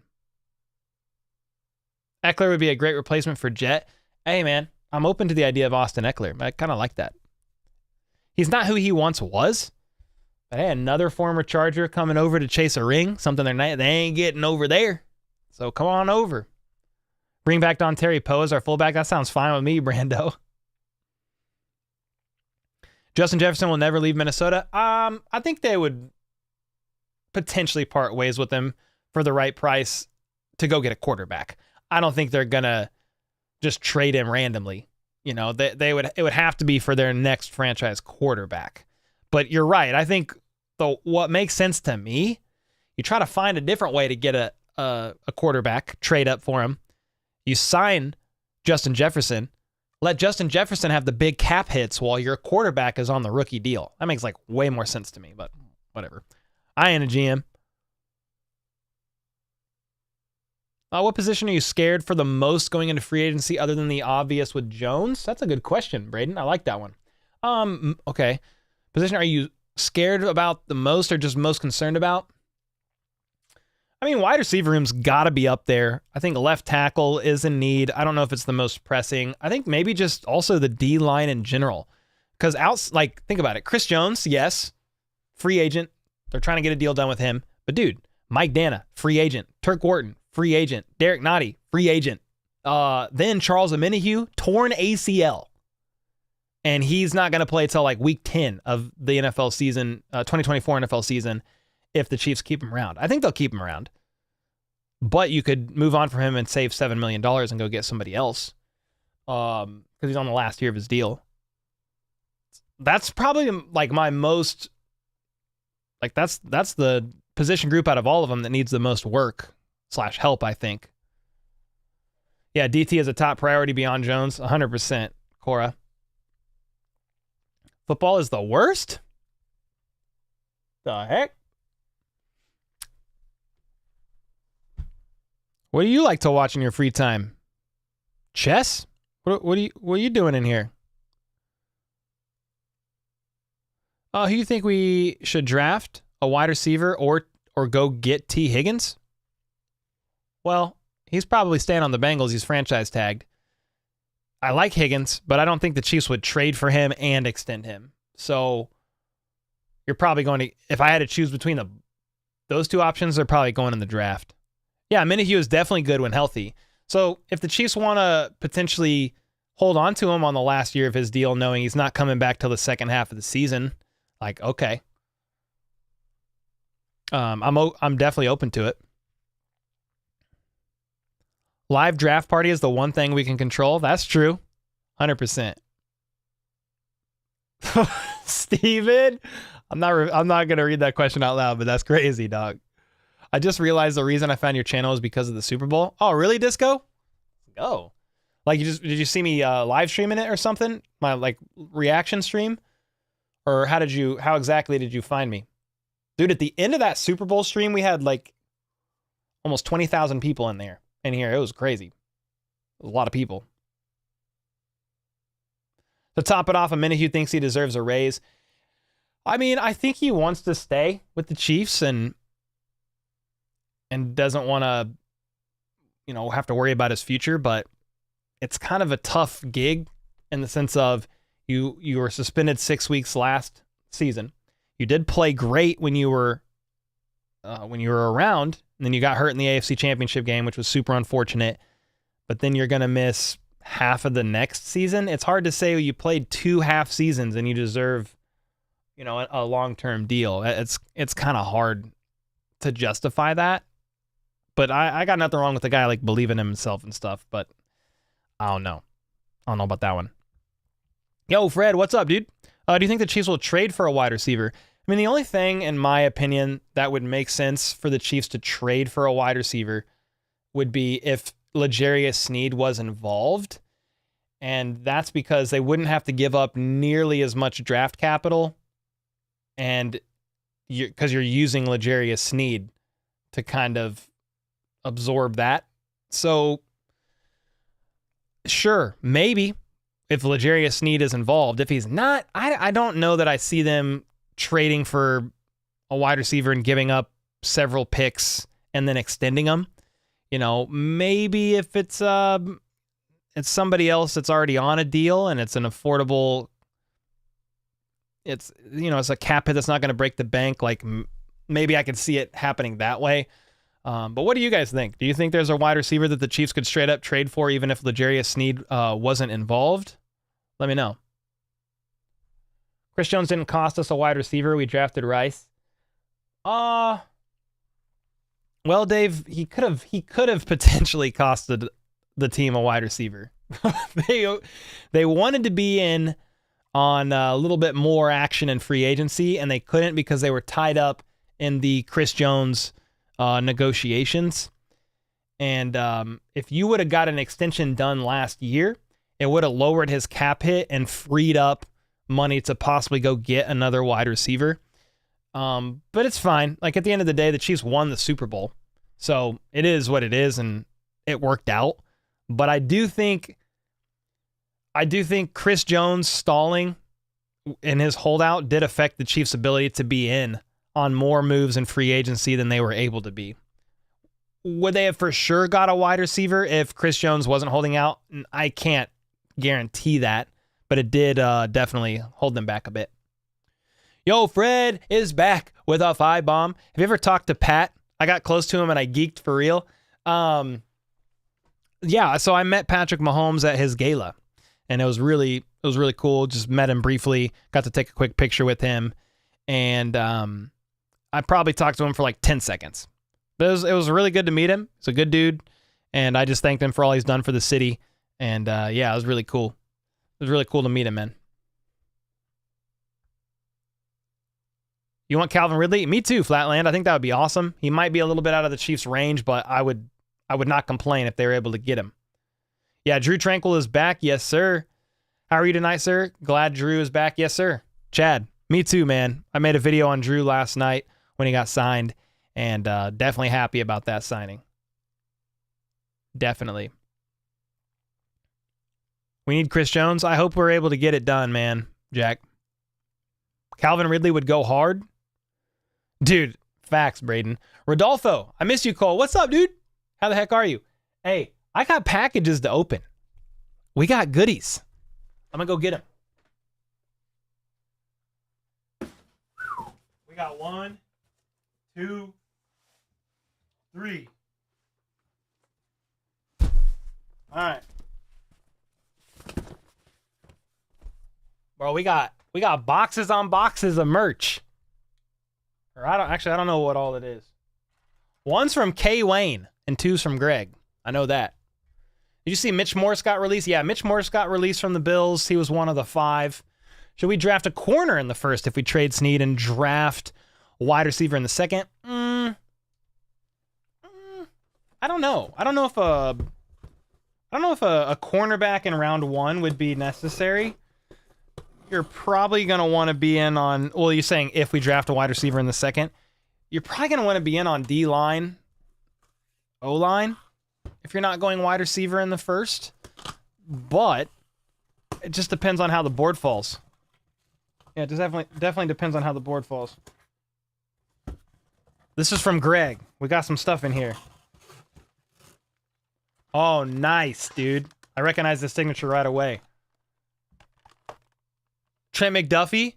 Eckler would be a great replacement for Jet. Hey, man, I'm open to the idea of Austin Eckler. I kind of like that. He's not who he once was. But hey, another former Charger coming over to chase a ring, something they ain't getting over there. So come on over. Bring back Dontari Poe as our fullback. That sounds fine with me, Brando. Justin Jefferson will never leave Minnesota. I think they would potentially part ways with him for the right price to go get a quarterback. I don't think they're gonna just trade him randomly. You know, it would have to be for their next franchise quarterback. But you're right. I think what makes sense to me, you try to find a different way to get a quarterback, trade up for him. You sign Justin Jefferson, let Justin Jefferson have the big cap hits while your quarterback is on the rookie deal. That makes like way more sense to me, but whatever. I ain't a GM. What position are you scared for the most going into free agency other than the obvious with Jones? That's a good question, Braden. I like that one. Okay. Position are you scared about the most or just most concerned about? I mean, wide receiver room's got to be up there. I think left tackle is in need. I don't know if it's the most pressing. I think maybe just also the D line in general. Because think about it. Chris Jones, yes, free agent. They're trying to get a deal done with him. But dude, Mike Dana, free agent. Turk Wharton, free agent. Derek Nottie, free agent. Then Charles Omenihu, torn ACL. And he's not going to play till like week 10 of the NFL season, 2024 NFL season, if the Chiefs keep him around. I think they'll keep him around. But you could move on from him and save $7 million and go get somebody else. Because he's on the last year of his deal. That's probably like my most, like that's the position group out of all of them that needs the most work / help, I think. Yeah, DT is a top priority beyond Jones. 100%, Cora. Football is the worst? The heck? What do you like to watch in your free time? Chess? What are you doing in here? Who do you think we should draft? A wide receiver or go get T. Higgins? Well, he's probably staying on the Bengals. He's franchise tagged. I like Higgins, but I don't think the Chiefs would trade for him and extend him. So you're probably going to, if I had to choose between those two options, they're probably going in the draft. Yeah, Minihue is definitely good when healthy. So if the Chiefs want to potentially hold on to him on the last year of his deal, knowing he's not coming back till the second half of the season, like, okay. I'm definitely open to it. Live draft party is the one thing we can control. That's true. 100%. Steven, I'm not going to read that question out loud, but that's crazy, dog. I just realized the reason I found your channel is because of the Super Bowl. Oh, really, Disco? Oh. Like did you see me live streaming it or something? My like reaction stream? Or how exactly did you find me? Dude, at the end of that Super Bowl stream, we had like almost 20,000 people in here. It was crazy. A lot of people. To top it off, Minihue thinks he deserves a raise. I mean, I think he wants to stay with the Chiefs and doesn't want to, have to worry about his future, but it's kind of a tough gig in the sense of you were suspended 6 weeks last season. You did play great when you were around, and then you got hurt in the AFC Championship game, which was super unfortunate. But then you're going to miss half of the next season. It's hard to say you played 2 half seasons and you deserve, a long-term deal. It's kind of hard to justify that. But I got nothing wrong with the guy like believing in himself and stuff, but I don't know. I don't know about that one. Yo, Fred, what's up, dude? Do you think the Chiefs will trade for a wide receiver? I mean, the only thing, in my opinion, that would make sense for the Chiefs to trade for a wide receiver would be if L'Jarius Sneed was involved. And that's because they wouldn't have to give up nearly as much draft capital. And because you're using L'Jarius Sneed to kind of absorb that. So, sure, maybe if L'Jarius Sneed is involved. If he's not, I don't know that I see them trading for a wide receiver and giving up several picks and then extending them. Maybe if it's somebody else that's already on a deal and it's an affordable, it's a cap hit that's not going to break the bank. Like maybe I could see it happening that way. But what do you guys think? Do you think there's a wide receiver that the Chiefs could straight up trade for even if L'Jarius Sneed wasn't involved? Let me know. Chris Jones didn't cost us a wide receiver. We drafted Rice. Well, Dave, he could have potentially costed the team a wide receiver. They wanted to be in on a little bit more action in free agency, and they couldn't because they were tied up in the Chris Jones negotiations. And if you would have got an extension done last year, it would have lowered his cap hit and freed up money to possibly go get another wide receiver. But it's fine. Like at the end of the day, the Chiefs won the Super Bowl. So it is what it is, and it worked out. But I do think Chris Jones stalling in his holdout did affect the Chiefs' ability to be in on more moves in free agency than they were able to be. Would they have for sure got a wide receiver if Chris Jones wasn't holding out? I can't guarantee that, but it did definitely hold them back a bit. Yo, Fred is back with a 5 bomb. Have you ever talked to Pat? I got close to him and I geeked for real. Yeah, so I met Patrick Mahomes at his gala, and it was really cool. Just met him briefly, got to take a quick picture with him, and I probably talked to him for like 10 seconds. But it was really good to meet him. He's a good dude, and I just thanked him for all he's done for the city. And yeah, it was really cool. It was really cool to meet him, man. You want Calvin Ridley? Me too, Flatland. I think that would be awesome. He might be a little bit out of the Chiefs' range, but I would not complain if they were able to get him. Yeah, Drew Tranquil is back. Yes, sir. How are you tonight, sir? Glad Drew is back. Yes, sir. Chad, me too, man. I made a video on Drew last night when he got signed, and definitely happy about that signing. Definitely. We need Chris Jones. I hope we're able to get it done, man, Jack. Calvin Ridley would go hard. Dude, facts, Braden. Rodolfo, I miss you, Cole. What's up, dude? How the heck are you? Hey, I got packages to open. We got goodies. I'm going to go get them. We got 1, 2, 3. All right. Bro, we got boxes on boxes of merch. Or I don't know what all it is. One's from K Wayne and 2's from Greg. I know that. Did you see Mitch Morse got released? Yeah, Mitch Morse got released from the Bills. He was one of the 5. Should we draft a corner in the first if we trade Sneed and draft a wide receiver in the second? I don't know. I don't know if a cornerback in round 1 would be necessary. You're probably going to want to be in on, well, you're saying if we draft a wide receiver in the second, you're probably going to want to be in on D-line, O-line, if you're not going wide receiver in the first. But it just depends on how the board falls. Yeah, it just definitely depends on how the board falls. This is from Greg. We got some stuff in here. Oh, nice, dude. I recognize the signature right away. Trent McDuffie.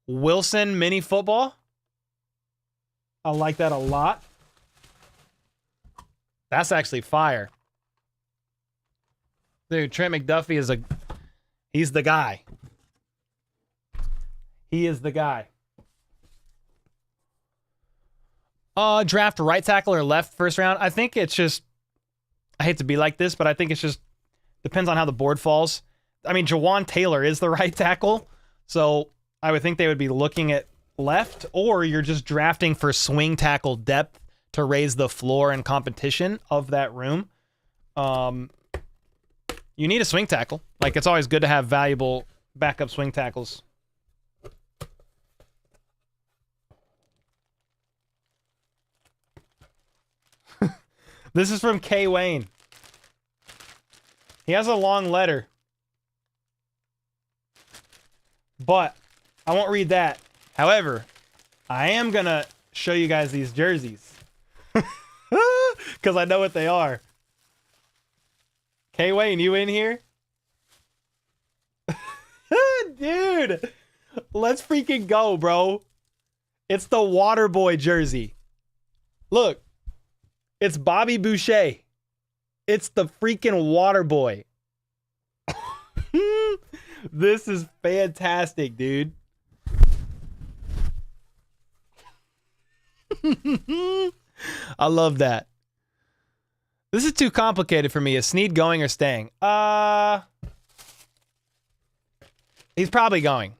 Wilson mini football. I like that a lot. That's actually fire. Dude, Trent McDuffie is he's the guy. He is the guy. Draft right tackle or left first round. I think it's just, I hate to be like this, but I think it's just depends on how the board falls. I mean, Jawan Taylor is the right tackle, so I would think they would be looking at left, or you're just drafting for swing tackle depth to raise the floor and competition of that room. You need a swing tackle. Like, it's always good to have valuable backup swing tackles. This is from K. Wayne. He has a long letter. But I won't read that. However, I am going to show you guys these jerseys. Because I know what they are. K. Wayne, you in here? Dude, let's freaking go, bro. It's the Waterboy jersey. Look, it's Bobby Boucher. It's the freaking Waterboy. This is fantastic, dude. I love that. This is too complicated for me. Is Sneed going or staying? He's probably going.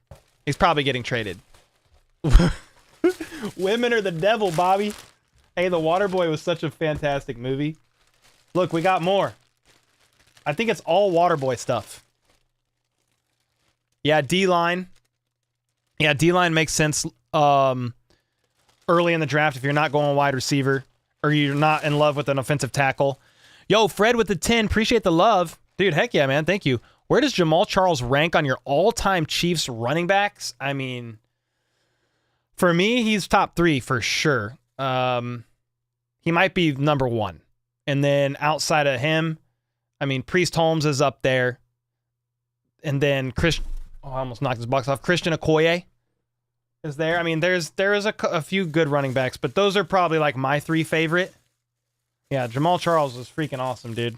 He's probably getting traded. Women are the devil, Bobby. Hey, The Waterboy was such a fantastic movie. Look, we got more. I think it's all Waterboy stuff. Yeah, D-line. Yeah, D-line makes sense early in the draft if you're not going wide receiver or you're not in love with an offensive tackle. Yo, Fred with the 10. Appreciate the love. Dude, heck yeah, man. Thank you. Where does Jamal Charles rank on your all-time Chiefs running backs? I mean, for me, he's top 3 for sure. He might be number 1. And then outside of him, I mean, Priest Holmes is up there. And then I almost knocked his box off. Christian Okoye is there. I mean, there is a few good running backs, but those are probably like my 3 favorite. Yeah, Jamal Charles is freaking awesome, dude.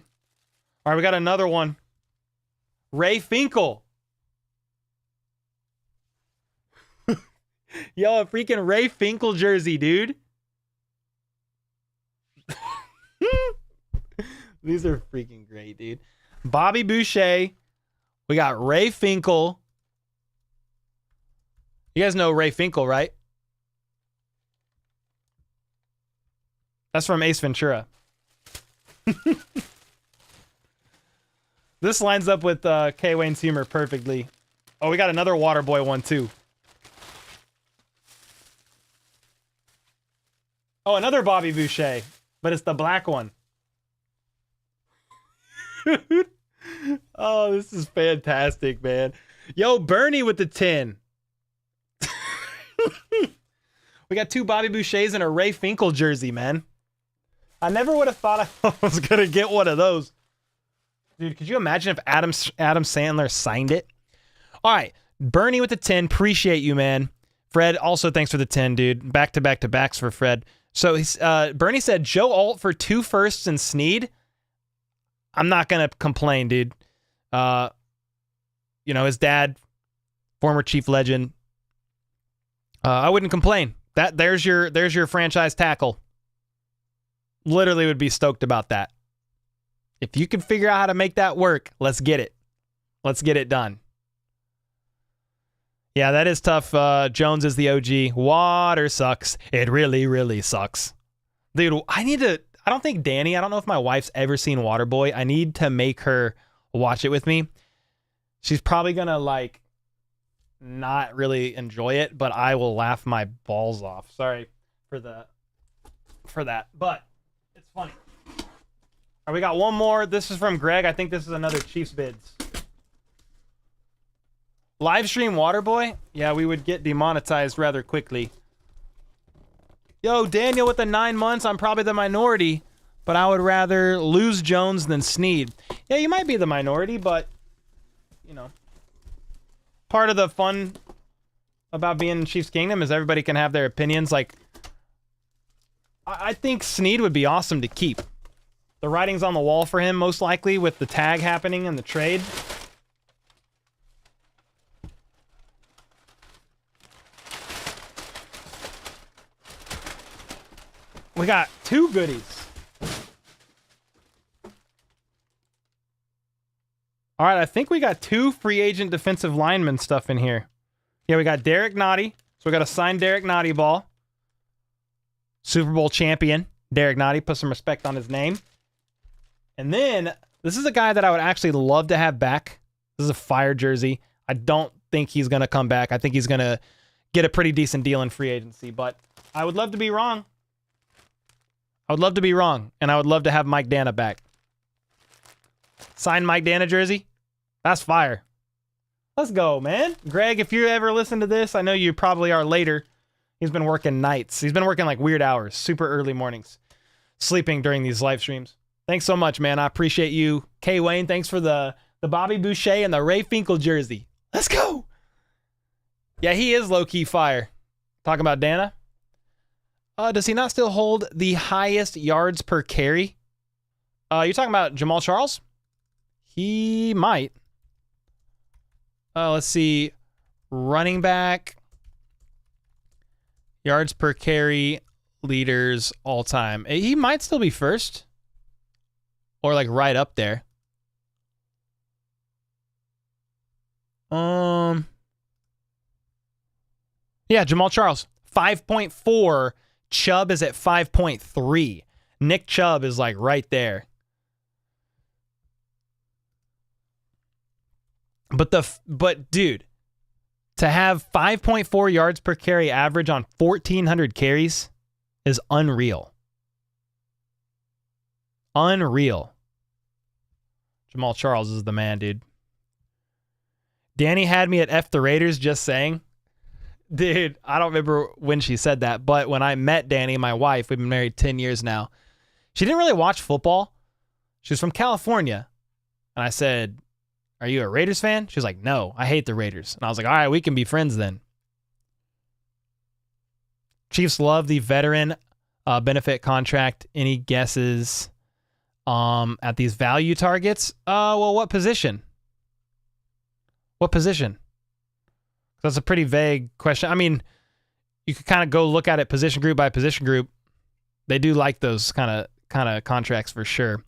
All right, we got another one. Ray Finkel. Yo, a freaking Ray Finkel jersey, dude. These are freaking great, dude. Bobby Boucher. We got Ray Finkel. You guys know Ray Finkel, right? That's from Ace Ventura. This lines up with K. Wayne's humor perfectly. Oh, we got another Waterboy one, too. Oh, another Bobby Boucher. But it's the black one. Oh, this is fantastic, man. Yo, Bernie with the 10. We got 2 Bobby Bouchers and a Ray Finkel jersey, man. I never would have thought I was going to get one of those. Dude, could you imagine if Adam Sandler signed it? All right, Bernie with the 10. Appreciate you, man. Fred, also thanks for the 10, dude. Back-to-back-to-backs for Fred. So Bernie said, Joe Alt for 2 firsts and Sneed. I'm not going to complain, dude. You know, his dad, former Chief legend. I wouldn't complain. There's your franchise tackle. Literally would be stoked about that. If you can figure out how to make that work, let's get it. Let's get it done. Yeah, that is tough. Jones is the OG. Water sucks. It really, really sucks. Dude, I don't think Danny, I don't know if my wife's ever seen Waterboy. I need to make her watch it with me. She's probably going to, like, not really enjoy it, but I will laugh my balls off. Sorry for that, but it's funny. All right, we got one more. This is from Greg. I think this is another Chiefs bids. Live stream Waterboy? Yeah, we would get demonetized rather quickly. Yo, Daniel with the 9 months. I'm probably the minority, but I would rather lose Jones than Sneed. Yeah, you might be the minority, but, you know, part of the fun about being in Chiefs Kingdom is everybody can have their opinions. Like, I think Sneed would be awesome to keep. The writing's on the wall for him, most likely, with the tag happening in the trade. We got 2 goodies. All right, I think we got 2 free agent defensive lineman stuff in here. Yeah, we got Derek Nottie. So we got a signed Derek Nottie ball. Super Bowl champion, Derek Nottie. Put some respect on his name. And then, this is a guy that I would actually love to have back. This is a fire jersey. I don't think he's going to come back. I think he's going to get a pretty decent deal in free agency. But I would love to be wrong. I would love to be wrong. And I would love to have Mike Dana back. Signed Mike Dana jersey? That's fire. Let's go, man. Greg, if you ever listen to this, I know you probably are later. He's been working nights. He's been working like weird hours, super early mornings, sleeping during these live streams. Thanks so much, man. I appreciate you. K. Wayne, thanks for the Bobby Boucher and the Ray Finkel jersey. Let's go. Yeah, he is low-key fire. Talking about Dana. Does he not still hold the highest yards per carry? You're talking about Jamal Charles? He might. Let's see. Running back. Yards per carry. Leaders all time. He might still be first. Or like right up there. Yeah, Jamal Charles. 5.4. Chubb is at 5.3. Nick Chubb is like right there. But dude, to have 5.4 yards per carry average on 1,400 carries is unreal. Unreal. Jamal Charles is the man, dude. Danny had me at F the Raiders, just saying. Dude, I don't remember when she said that, but when I met Danny, my wife, we've been married 10 years now, she didn't really watch football. She was from California. And I said, "Are you a Raiders fan?" She was like, "No, I hate the Raiders." And I was like, "All right, we can be friends then." Chiefs love the veteran benefit contract. Any guesses at these value targets? Well, what position? What position? That's a pretty vague question. I mean, you could kind of go look at it position group by position group. They do like those kind of contracts for sure.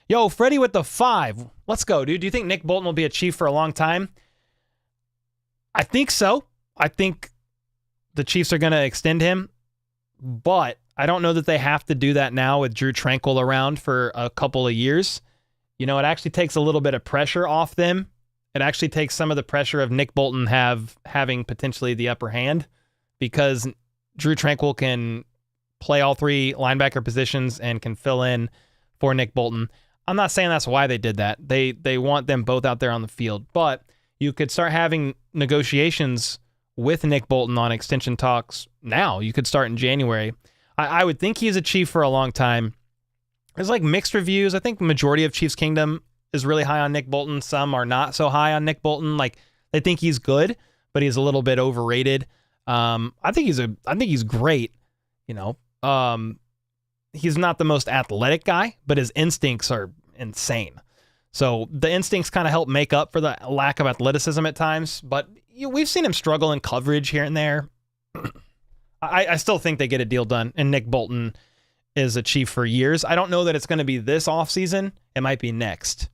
Yo, Freddie with the 5. Let's go, dude. Do you think Nick Bolton will be a Chief for a long time? I think so. I think the Chiefs are going to extend him, but I don't know that they have to do that now with Drew Tranquil around for a couple of years. You know, it actually takes a little bit of pressure off them. It actually takes some of the pressure of Nick Bolton having potentially the upper hand, because Drew Tranquil can play all 3 linebacker positions and can fill in for Nick Bolton. I'm not saying that's why they did that. They want them both out there on the field, but you could start having negotiations with Nick Bolton on extension talks now. You could start in January. I would think he's a Chief for a long time. There's like mixed reviews. I think the majority of Chiefs Kingdom is really high on Nick Bolton. Some are not so high on Nick Bolton. Like, they think he's good, but he's a little bit overrated. I think he's great. You know, he's not the most athletic guy, but his instincts are insane. So the instincts kind of help make up for the lack of athleticism at times. But we've seen him struggle in coverage here and there. I still think they get a deal done, and Nick Bolton is a Chief for years. I don't know that it's going to be this offseason. It might be next.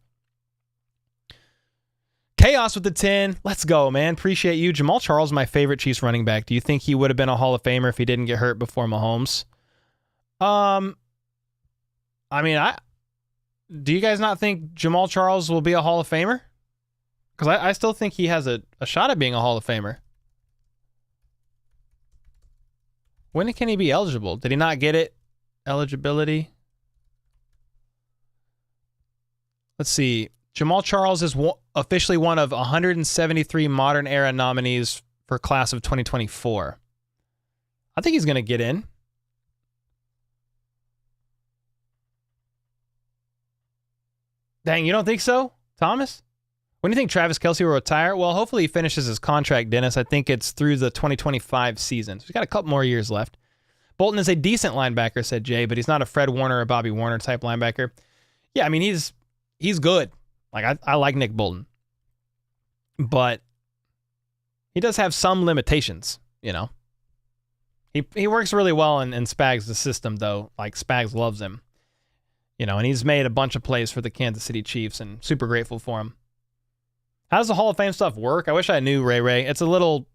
Chaos with the 10. Let's go, man. Appreciate you. Jamal Charles, my favorite Chiefs running back. Do you think he would have been a Hall of Famer if he didn't get hurt before Mahomes? I mean, do you guys not think Jamal Charles will be a Hall of Famer? Because I still think he has a shot at being a Hall of Famer. When can he be eligible? Did he not get it? Eligibility? Let's see. Jamal Charles is officially one of 173 modern era nominees for class of 2024. I think he's going to get in. Dang, you don't think so, Thomas? When do you think Travis Kelce will retire? Well, hopefully he finishes his contract, Dennis. I think it's through the 2025 season. So he's got a couple more years left. Bolton is a decent linebacker, said Jay, but he's not a Fred Warner or Bobby Warner type linebacker. Yeah, I mean, he's good. Like, I like Nick Bolton. But he does have some limitations, you know. He works really well in Spags' system, though. Like, Spags loves him. You know, and he's made a bunch of plays for the Kansas City Chiefs, and super grateful for him. How does the Hall of Fame stuff work? I wish I knew, Ray. It's a little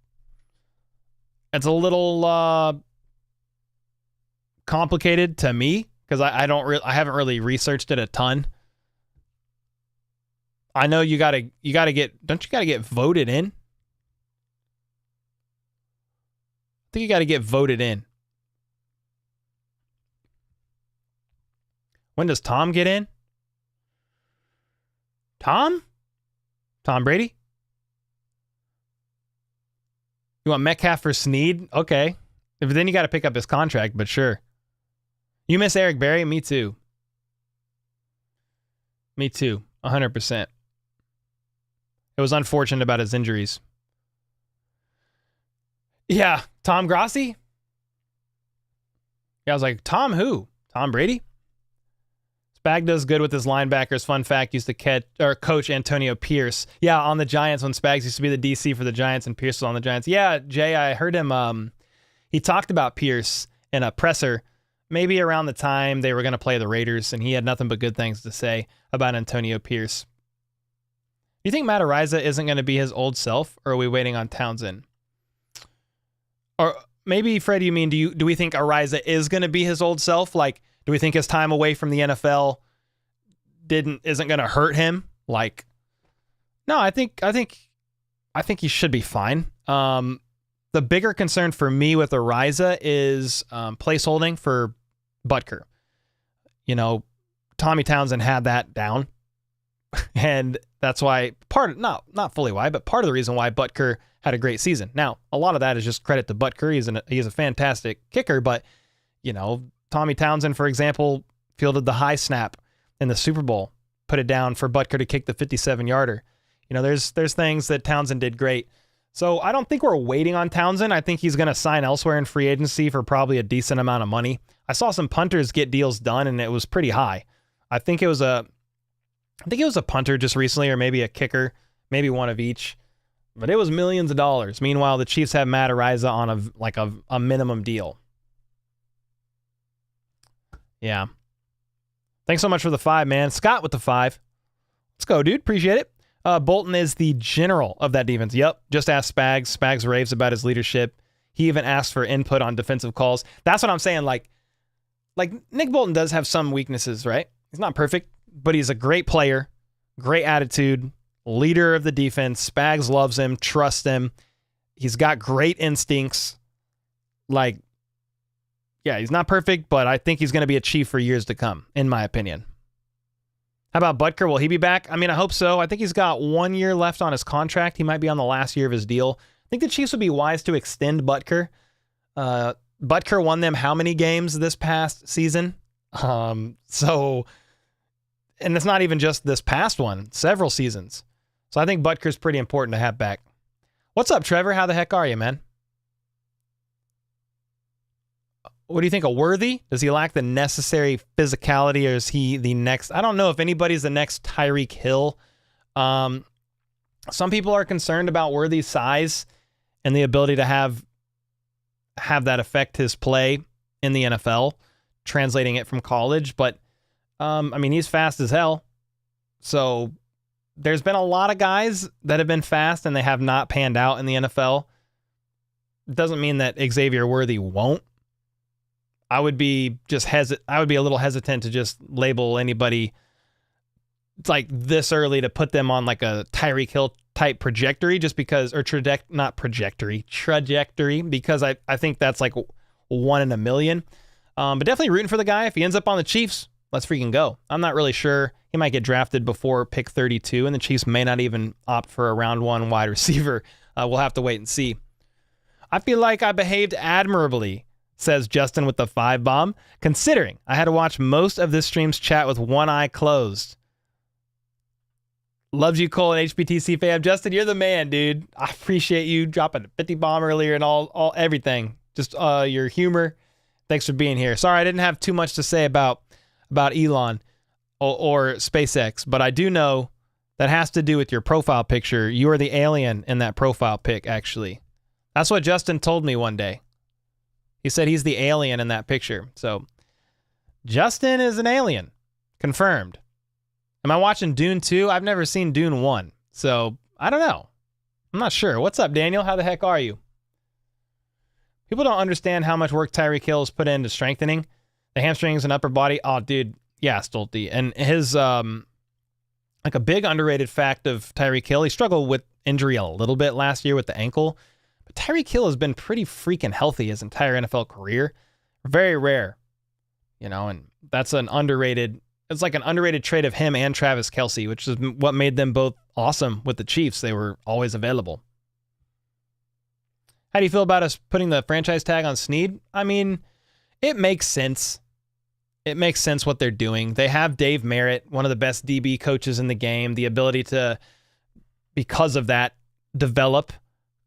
complicated to me because I haven't really researched it a ton. I know you gotta get voted in? I think you gotta get voted in. When does Tom get in? Tom Brady? You want Metcalf for Sneed? Okay. But then you got to pick up his contract, but sure. You miss Eric Berry? Me too. 100%. It was unfortunate about his injuries. Yeah. Tom Grossi? Yeah, I was like, Tom who? Tom Brady? Spag does good with his linebackers. Fun fact, used to coach Antonio Pierce. Yeah, on the Giants when Spags used to be the DC for the Giants and Pierce was on the Giants. Yeah, Jay, I heard him. He talked about Pierce in a presser maybe around the time they were going to play the Raiders, and he had nothing but good things to say about Antonio Pierce. Do you think Matt Araiza isn't going to be his old self, or are we waiting on Townsend? Or maybe, Fred, you mean, do we think Araiza is going to be his old self? Like, do we think his time away from the NFL isn't going to hurt him? Like, no, I think he should be fine. The bigger concern for me with Araiza is placeholding for Butker. You know, Tommy Townsend had that down, and that's why not fully why, but part of the reason why Butker had a great season. Now, a lot of that is just credit to Butker. He's a fantastic kicker, but you know, Tommy Townsend, for example, fielded the high snap in the Super Bowl, put it down for Butker to kick the 57-yarder. You know, there's things that Townsend did great. So I don't think we're waiting on Townsend. I think he's going to sign elsewhere in free agency for probably a decent amount of money. I saw some punters get deals done, and it was pretty high. I think it was a punter just recently, or maybe a kicker, maybe one of each. But it was millions of dollars. Meanwhile, the Chiefs have Matt Araiza on a minimum deal. Yeah. Thanks so much for the 5, man. Scott with the 5. Let's go, dude. Appreciate it. Bolton is the general of that defense. Yep. Just ask Spags. Spags raves about his leadership. He even asked for input on defensive calls. That's what I'm saying. Like Nick Bolton does have some weaknesses, right? He's not perfect, but he's a great player, great attitude, leader of the defense. Spags loves him, trusts him. He's got great instincts. Like, yeah, he's not perfect, but I think he's going to be a Chief for years to come, in my opinion. How about Butker? Will he be back? I mean, I hope so. I think he's got 1 year left on his contract. He might be on the last year of his deal. I think the Chiefs would be wise to extend Butker. Butker won them how many games this past season? And it's not even just this past one, several seasons. So I think Butker's pretty important to have back. What's up, Trevor? How the heck are you, man? What do you think of Worthy? Does he lack the necessary physicality, or is he the next? I don't know if anybody's the next Tyreek Hill. Some people are concerned about Worthy's size and the ability to have that affect his play in the NFL, translating it from college. But, I mean, he's fast as hell. So there's been a lot of guys that have been fast and they have not panned out in the NFL. It doesn't mean that Xavier Worthy won't. I would be a little hesitant to just label anybody like this early to put them on like a Tyreek Hill type trajectory, just because, or trajectory, because I think that's like 1 in a million. But definitely rooting for the guy. If he ends up on the Chiefs, let's freaking go. I'm not really sure. He might get drafted before pick 32, and the Chiefs may not even opt for a round 1 wide receiver. We'll have to wait and see. I feel like I behaved admirably, says Justin with the 5 bomb, considering I had to watch most of this stream's chat with one eye closed. Loves you, Cole, and HBTC fam. Justin, you're the man, dude. I appreciate you dropping a 50 bomb earlier and all everything. Just your humor. Thanks for being here. Sorry, I didn't have too much to say about Elon or SpaceX, but I do know that has to do with your profile picture. You are the alien in that profile pic, actually. That's what Justin told me one day. He said he's the alien in that picture. So Justin is an alien. Confirmed. Am I watching Dune 2? I've never seen Dune 1. So I don't know. I'm not sure. What's up, Daniel? How the heck are you? People don't understand how much work Tyreek Hill has put into strengthening the hamstrings and upper body. Oh, dude. Yeah, Stolte. And his, like a big underrated fact of Tyreek Hill, he struggled with injury a little bit last year with the ankle. But Tyreek Hill has been pretty freaking healthy his entire NFL career. Very rare. You know, and that's an underrated, it's like an underrated trait of him and Travis Kelce, which is what made them both awesome with the Chiefs. They were always available. How do you feel about us putting the franchise tag on Sneed? I mean, it makes sense. It makes sense what they're doing. They have Dave Merritt, one of the best DB coaches in the game, the ability to, because of that, develop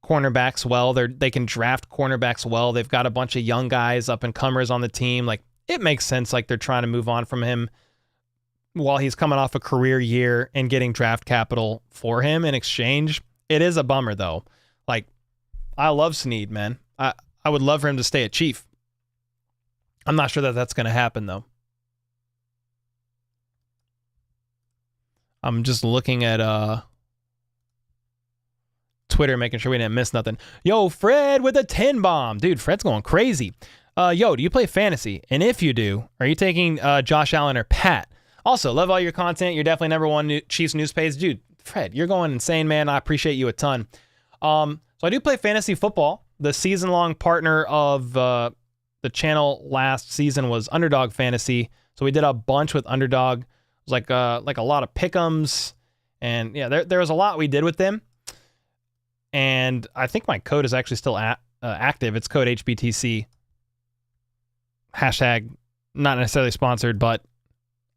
cornerbacks well. They can draft cornerbacks well. They've got a bunch of young guys, up and comers on the team. Like, it makes sense like they're trying to move on from him while he's coming off a career year and getting draft capital for him in exchange. It is a bummer, though. Like, I love Sneed, man. I would love for him to stay a Chief. I'm not sure that that's going to happen, though. I'm just looking at Twitter, making sure we didn't miss nothing. Yo, Fred with a 10 bomb. Dude, Fred's going crazy. Yo, do you play fantasy? And if you do, are you taking Josh Allen or Pat? Also, love all your content. You're definitely number one Chiefs news page. Dude, Fred, you're going insane, man. I appreciate you a ton. So I do play fantasy football. The season-long partner of the channel last season was Underdog Fantasy. So we did a bunch with Underdog. It was like a lot of pick'ems. And yeah, there was a lot we did with them. And I think my code is actually still active. It's code HBTC. Hashtag not necessarily sponsored, but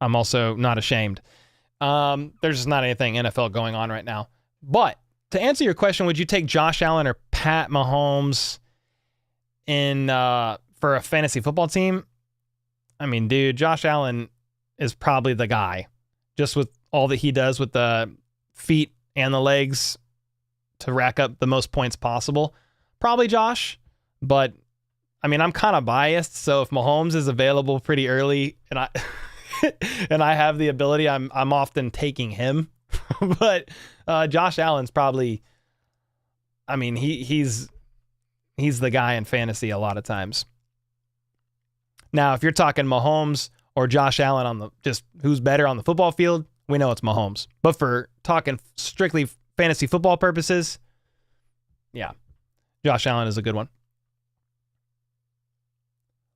I'm also not ashamed. There's just not anything NFL going on right now. But to answer your question, would you take Josh Allen or Pat Mahomes for a fantasy football team? I mean, dude, Josh Allen is probably the guy, just with all that he does with the feet and the legs to rack up the most points possible. Probably Josh, but I mean, I'm kind of biased, so if Mahomes is available pretty early and I and I have the ability, I'm often taking him. But Josh Allen's probably, I mean, he's the guy in fantasy a lot of times. Now, if you're talking Mahomes or Josh Allen on the just who's better on the football field, we know it's Mahomes. But for talking strictly fantasy football purposes, yeah, Josh Allen is a good one.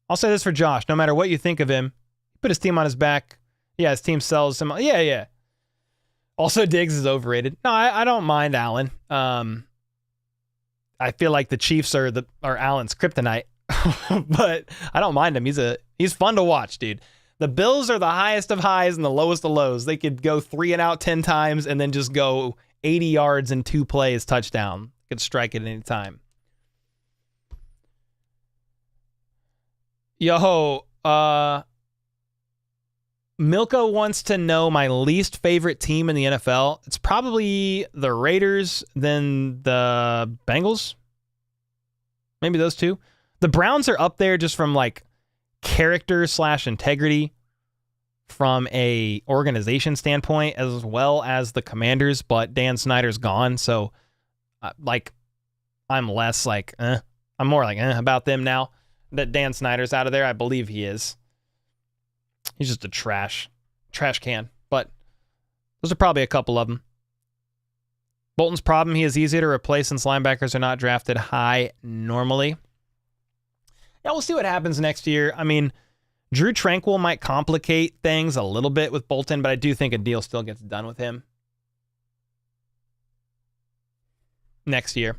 I'll say this for Josh. No matter what you think of him, he put his team on his back. Yeah, his team sells him. Yeah. Also, Diggs is overrated. No, I don't mind Allen. I feel like the Chiefs are Allen's kryptonite, but I don't mind him. He's fun to watch, dude. The Bills are the highest of highs and the lowest of lows. They could go 3 and out 10 times and then just go 80 yards in 2 plays, touchdown. Could strike at any time. Yo, Milko wants to know my least favorite team in the NFL. It's probably the Raiders, then the Bengals. Maybe those two. The Browns are up there just from like character / integrity from a organization standpoint, as well as the Commanders, but Dan Snyder's gone. So I'm less like, I'm more like, about them now that Dan Snyder's out of there. I believe he is. He's just a trash can. But those are probably a couple of them. Bolton's problem, he is easier to replace since linebackers are not drafted high normally. Yeah, we'll see what happens next year. I mean, Drew Tranquil might complicate things a little bit with Bolton, but I do think a deal still gets done with him next year.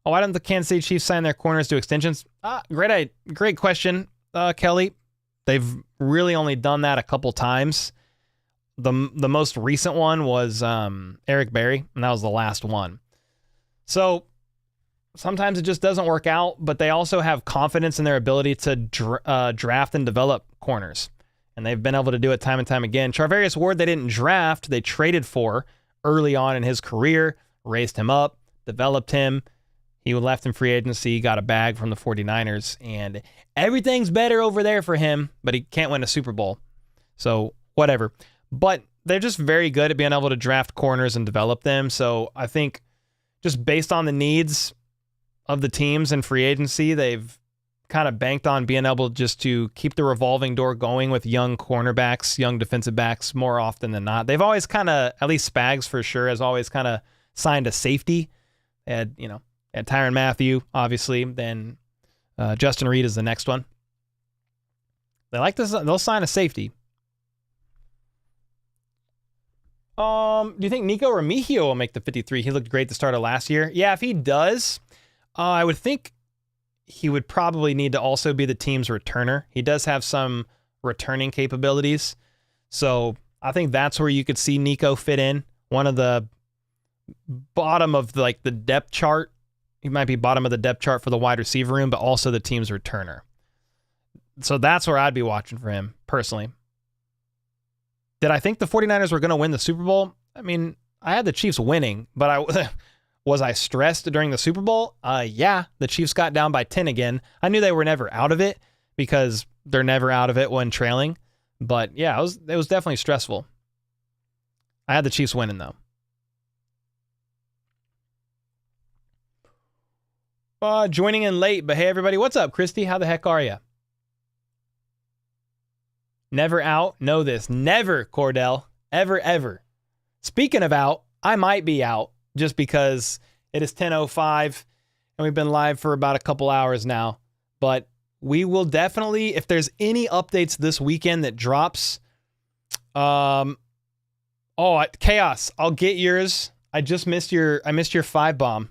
Oh, why don't the Kansas City Chiefs sign their corners to extensions? Great question, Kelly. They've really only done that a couple times. The most recent one was Eric Berry, and that was the last one. So sometimes it just doesn't work out, but they also have confidence in their ability to draft and develop corners. And they've been able to do it time and time again. Charvarius Ward, they didn't draft. They traded for early on in his career, raised him up, developed him. He left in free agency, got a bag from the 49ers, and everything's better over there for him, but he can't win a Super Bowl. So whatever. But they're just very good at being able to draft corners and develop them. So I think just based on the needs of the teams in free agency, they've kind of banked on being able just to keep the revolving door going with young cornerbacks, young defensive backs more often than not. They've always kind of, at least Spags for sure, has always kind of signed a safety. They had Tyrann Mathieu, obviously. Then Justin Reed is the next one. They like this. They'll sign a safety. Do you think Nico Remigio will make the 53? He looked great the start of last year. Yeah, if he does, I would think he would probably need to also be the team's returner. He does have some returning capabilities. So I think that's where you could see Nico fit in. One of the bottom of the depth chart. He might be bottom of the depth chart for the wide receiver room, but also the team's returner. So that's where I'd be watching for him, personally. Did I think the 49ers were going to win the Super Bowl? I mean, I had the Chiefs winning, but was I stressed during the Super Bowl? Yeah, the Chiefs got down by 10 again. I knew they were never out of it because they're never out of it when trailing. But yeah, it was definitely stressful. I had the Chiefs winning, though. Joining in late, but hey, everybody, what's up, Christy? How the heck are you? Never out. Know this. Never, Cordell. Ever, ever. Speaking of out, I might be out just because it is 10:05 and we've been live for about a couple hours now. But we will definitely, if there's any updates this weekend that drops, Chaos, I'll get yours. I missed your 5 bomb.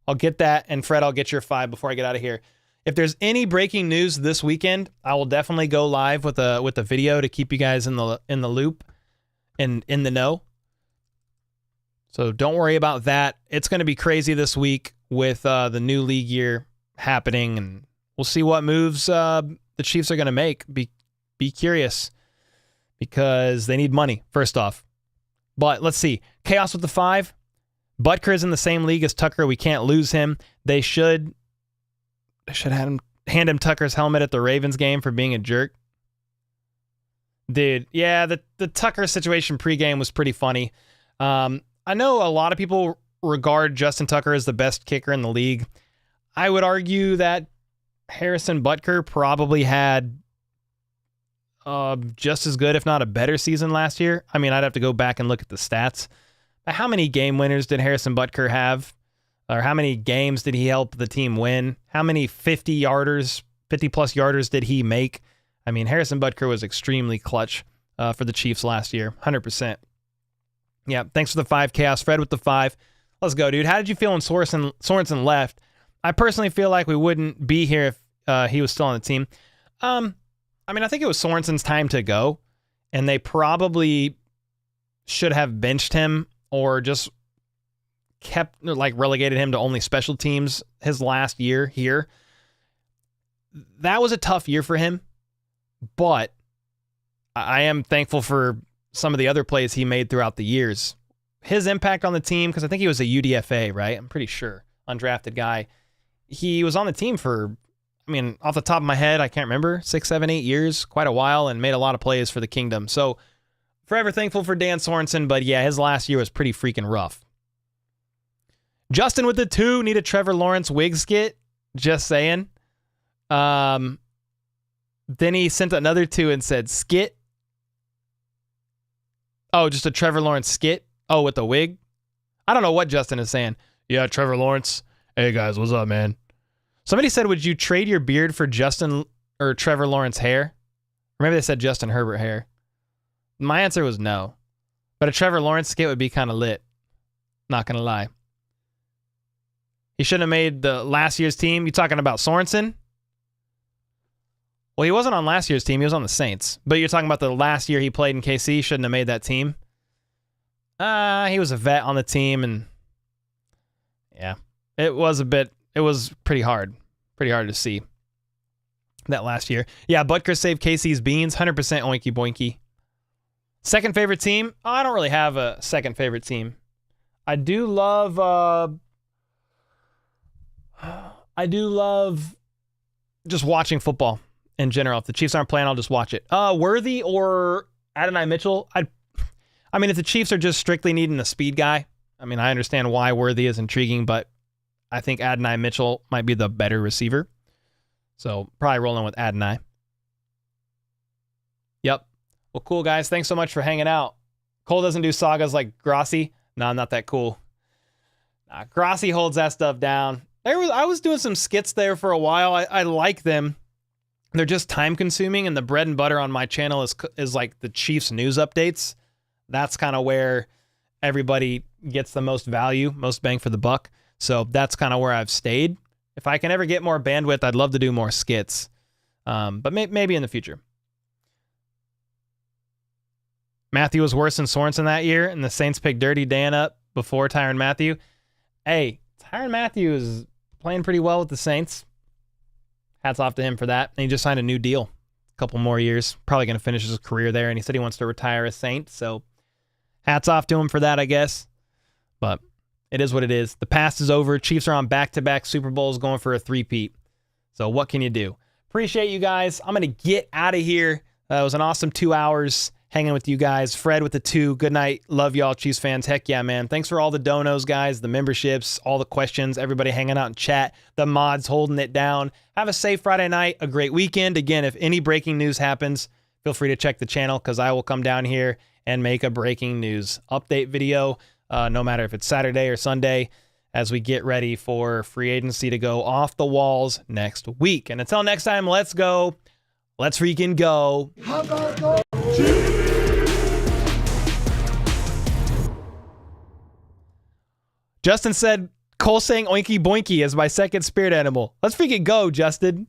I'll get that, and Fred, I'll get your 5 before I get out of here. If there's any breaking news this weekend, I will definitely go live with a video to keep you guys in the loop and in the know. So don't worry about that. It's going to be crazy this week with the new league year happening, and we'll see what moves the Chiefs are going to make. Be curious because they need money, first off. But let's see. Chaos with the 5. Butker is in the same league as Tucker. We can't lose him. They should hand him Tucker's helmet at the Ravens game for being a jerk. Dude, yeah, the Tucker situation pregame was pretty funny. I know a lot of people regard Justin Tucker as the best kicker in the league. I would argue that Harrison Butker probably had just as good, if not a better season last year. I mean, I'd have to go back and look at the stats. But how many game winners did Harrison Butker have? Or how many games did he help the team win? How many 50+ yarders did he make? I mean, Harrison Butker was extremely clutch for the Chiefs last year, 100%. Yeah, thanks for the 5, Chaos. Fred with the 5. Let's go, dude. How did you feel when Sorensen left? I personally feel like we wouldn't be here if he was still on the team. I mean, I think it was Sorensen's time to go, and they probably should have benched him or just relegated him to only special teams his last year here. That was a tough year for him, but I am thankful for some of the other plays he made throughout the years. His impact on the team, because I think he was a UDFA, right? I'm pretty sure. Undrafted guy. He was on the team for, I mean, off the top of my head, I can't remember, 6, 7, 8 years, quite a while, and made a lot of plays for the Kingdom. So forever thankful for Dan Sorensen, but yeah, his last year was pretty freaking rough. Justin with the 2, need a Trevor Lawrence wig skit. Just saying. Then he sent another 2 and said skit. Oh, just a Trevor Lawrence skit? Oh, with the wig? I don't know what Justin is saying. Yeah, Trevor Lawrence. Hey guys, what's up, man? Somebody said, would you trade your beard for Justin or Trevor Lawrence hair? Or maybe they said Justin Herbert hair. My answer was no. But a Trevor Lawrence skit would be kind of lit. Not going to lie. He shouldn't have made the last year's team. You talking about Sorensen? Well, he wasn't on last year's team. He was on the Saints. But you're talking about the last year he played in KC. Shouldn't have made that team. He was a vet on the team, and yeah, it was pretty hard to see that last year. Yeah, Butker saved KC's beans, 100% oinky boinky. Second favorite team? Oh, I don't really have a second favorite team. I do love just watching football in general. If the Chiefs aren't playing, I'll just watch it. Worthy or Adonai Mitchell? I mean, if the Chiefs are just strictly needing a speed guy, I mean, I understand why Worthy is intriguing, but I think Adonai Mitchell might be the better receiver. So probably rolling with Adonai. Yep. Well, cool, guys. Thanks so much for hanging out. Cole doesn't do sagas like Grossi. No, I'm not that cool. Grossi holds that stuff down. I was doing some skits there for a while. I like them. They're just time consuming, and the bread and butter on my channel is like the Chiefs news updates. That's kind of where everybody gets the most value, most bang for the buck. So that's kind of where I've stayed. If I can ever get more bandwidth, I'd love to do more skits. But maybe in the future. Matthew was worse than Sorensen that year, and the Saints picked Dirty Dan up before Tyrann Mathieu. Hey, Tyrann Mathieu is playing pretty well with the Saints. Hats off to him for that. And he just signed a new deal. A couple more years. Probably going to finish his career there, and he said he wants to retire a Saint. So hats off to him for that, I guess. But it is what it is. The past is over. Chiefs are on back-to-back Super Bowls going for a three-peat. So what can you do? Appreciate you guys. I'm going to get out of here. It was an awesome 2 hours hanging with you guys. Fred with the 2. Good night. Love y'all, Chiefs fans. Heck yeah, man. Thanks for all the donos, guys, the memberships, all the questions, everybody hanging out in chat, the mods holding it down. Have a safe Friday night, a great weekend. Again, if any breaking news happens, feel free to check the channel because I will come down here and make a breaking news update video, no matter if it's Saturday or Sunday, as we get ready for free agency to go off the walls next week. And until next time, let's go. Let's freaking go. Justin said, Cole saying oinky boinky is my second spirit animal. Let's freaking go, Justin.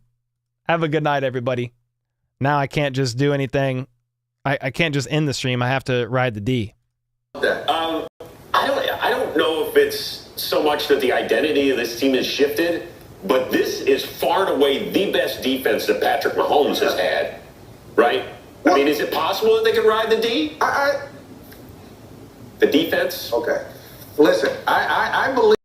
Have a good night, everybody. Now I can't just do anything. I can't just end the stream. I have to ride the D. I don't know if it's so much that the identity of this team has shifted, but this is far and away the best defense that Patrick Mahomes has had, right? I mean, is it possible that they can ride the D? The defense? Okay. Listen, I believe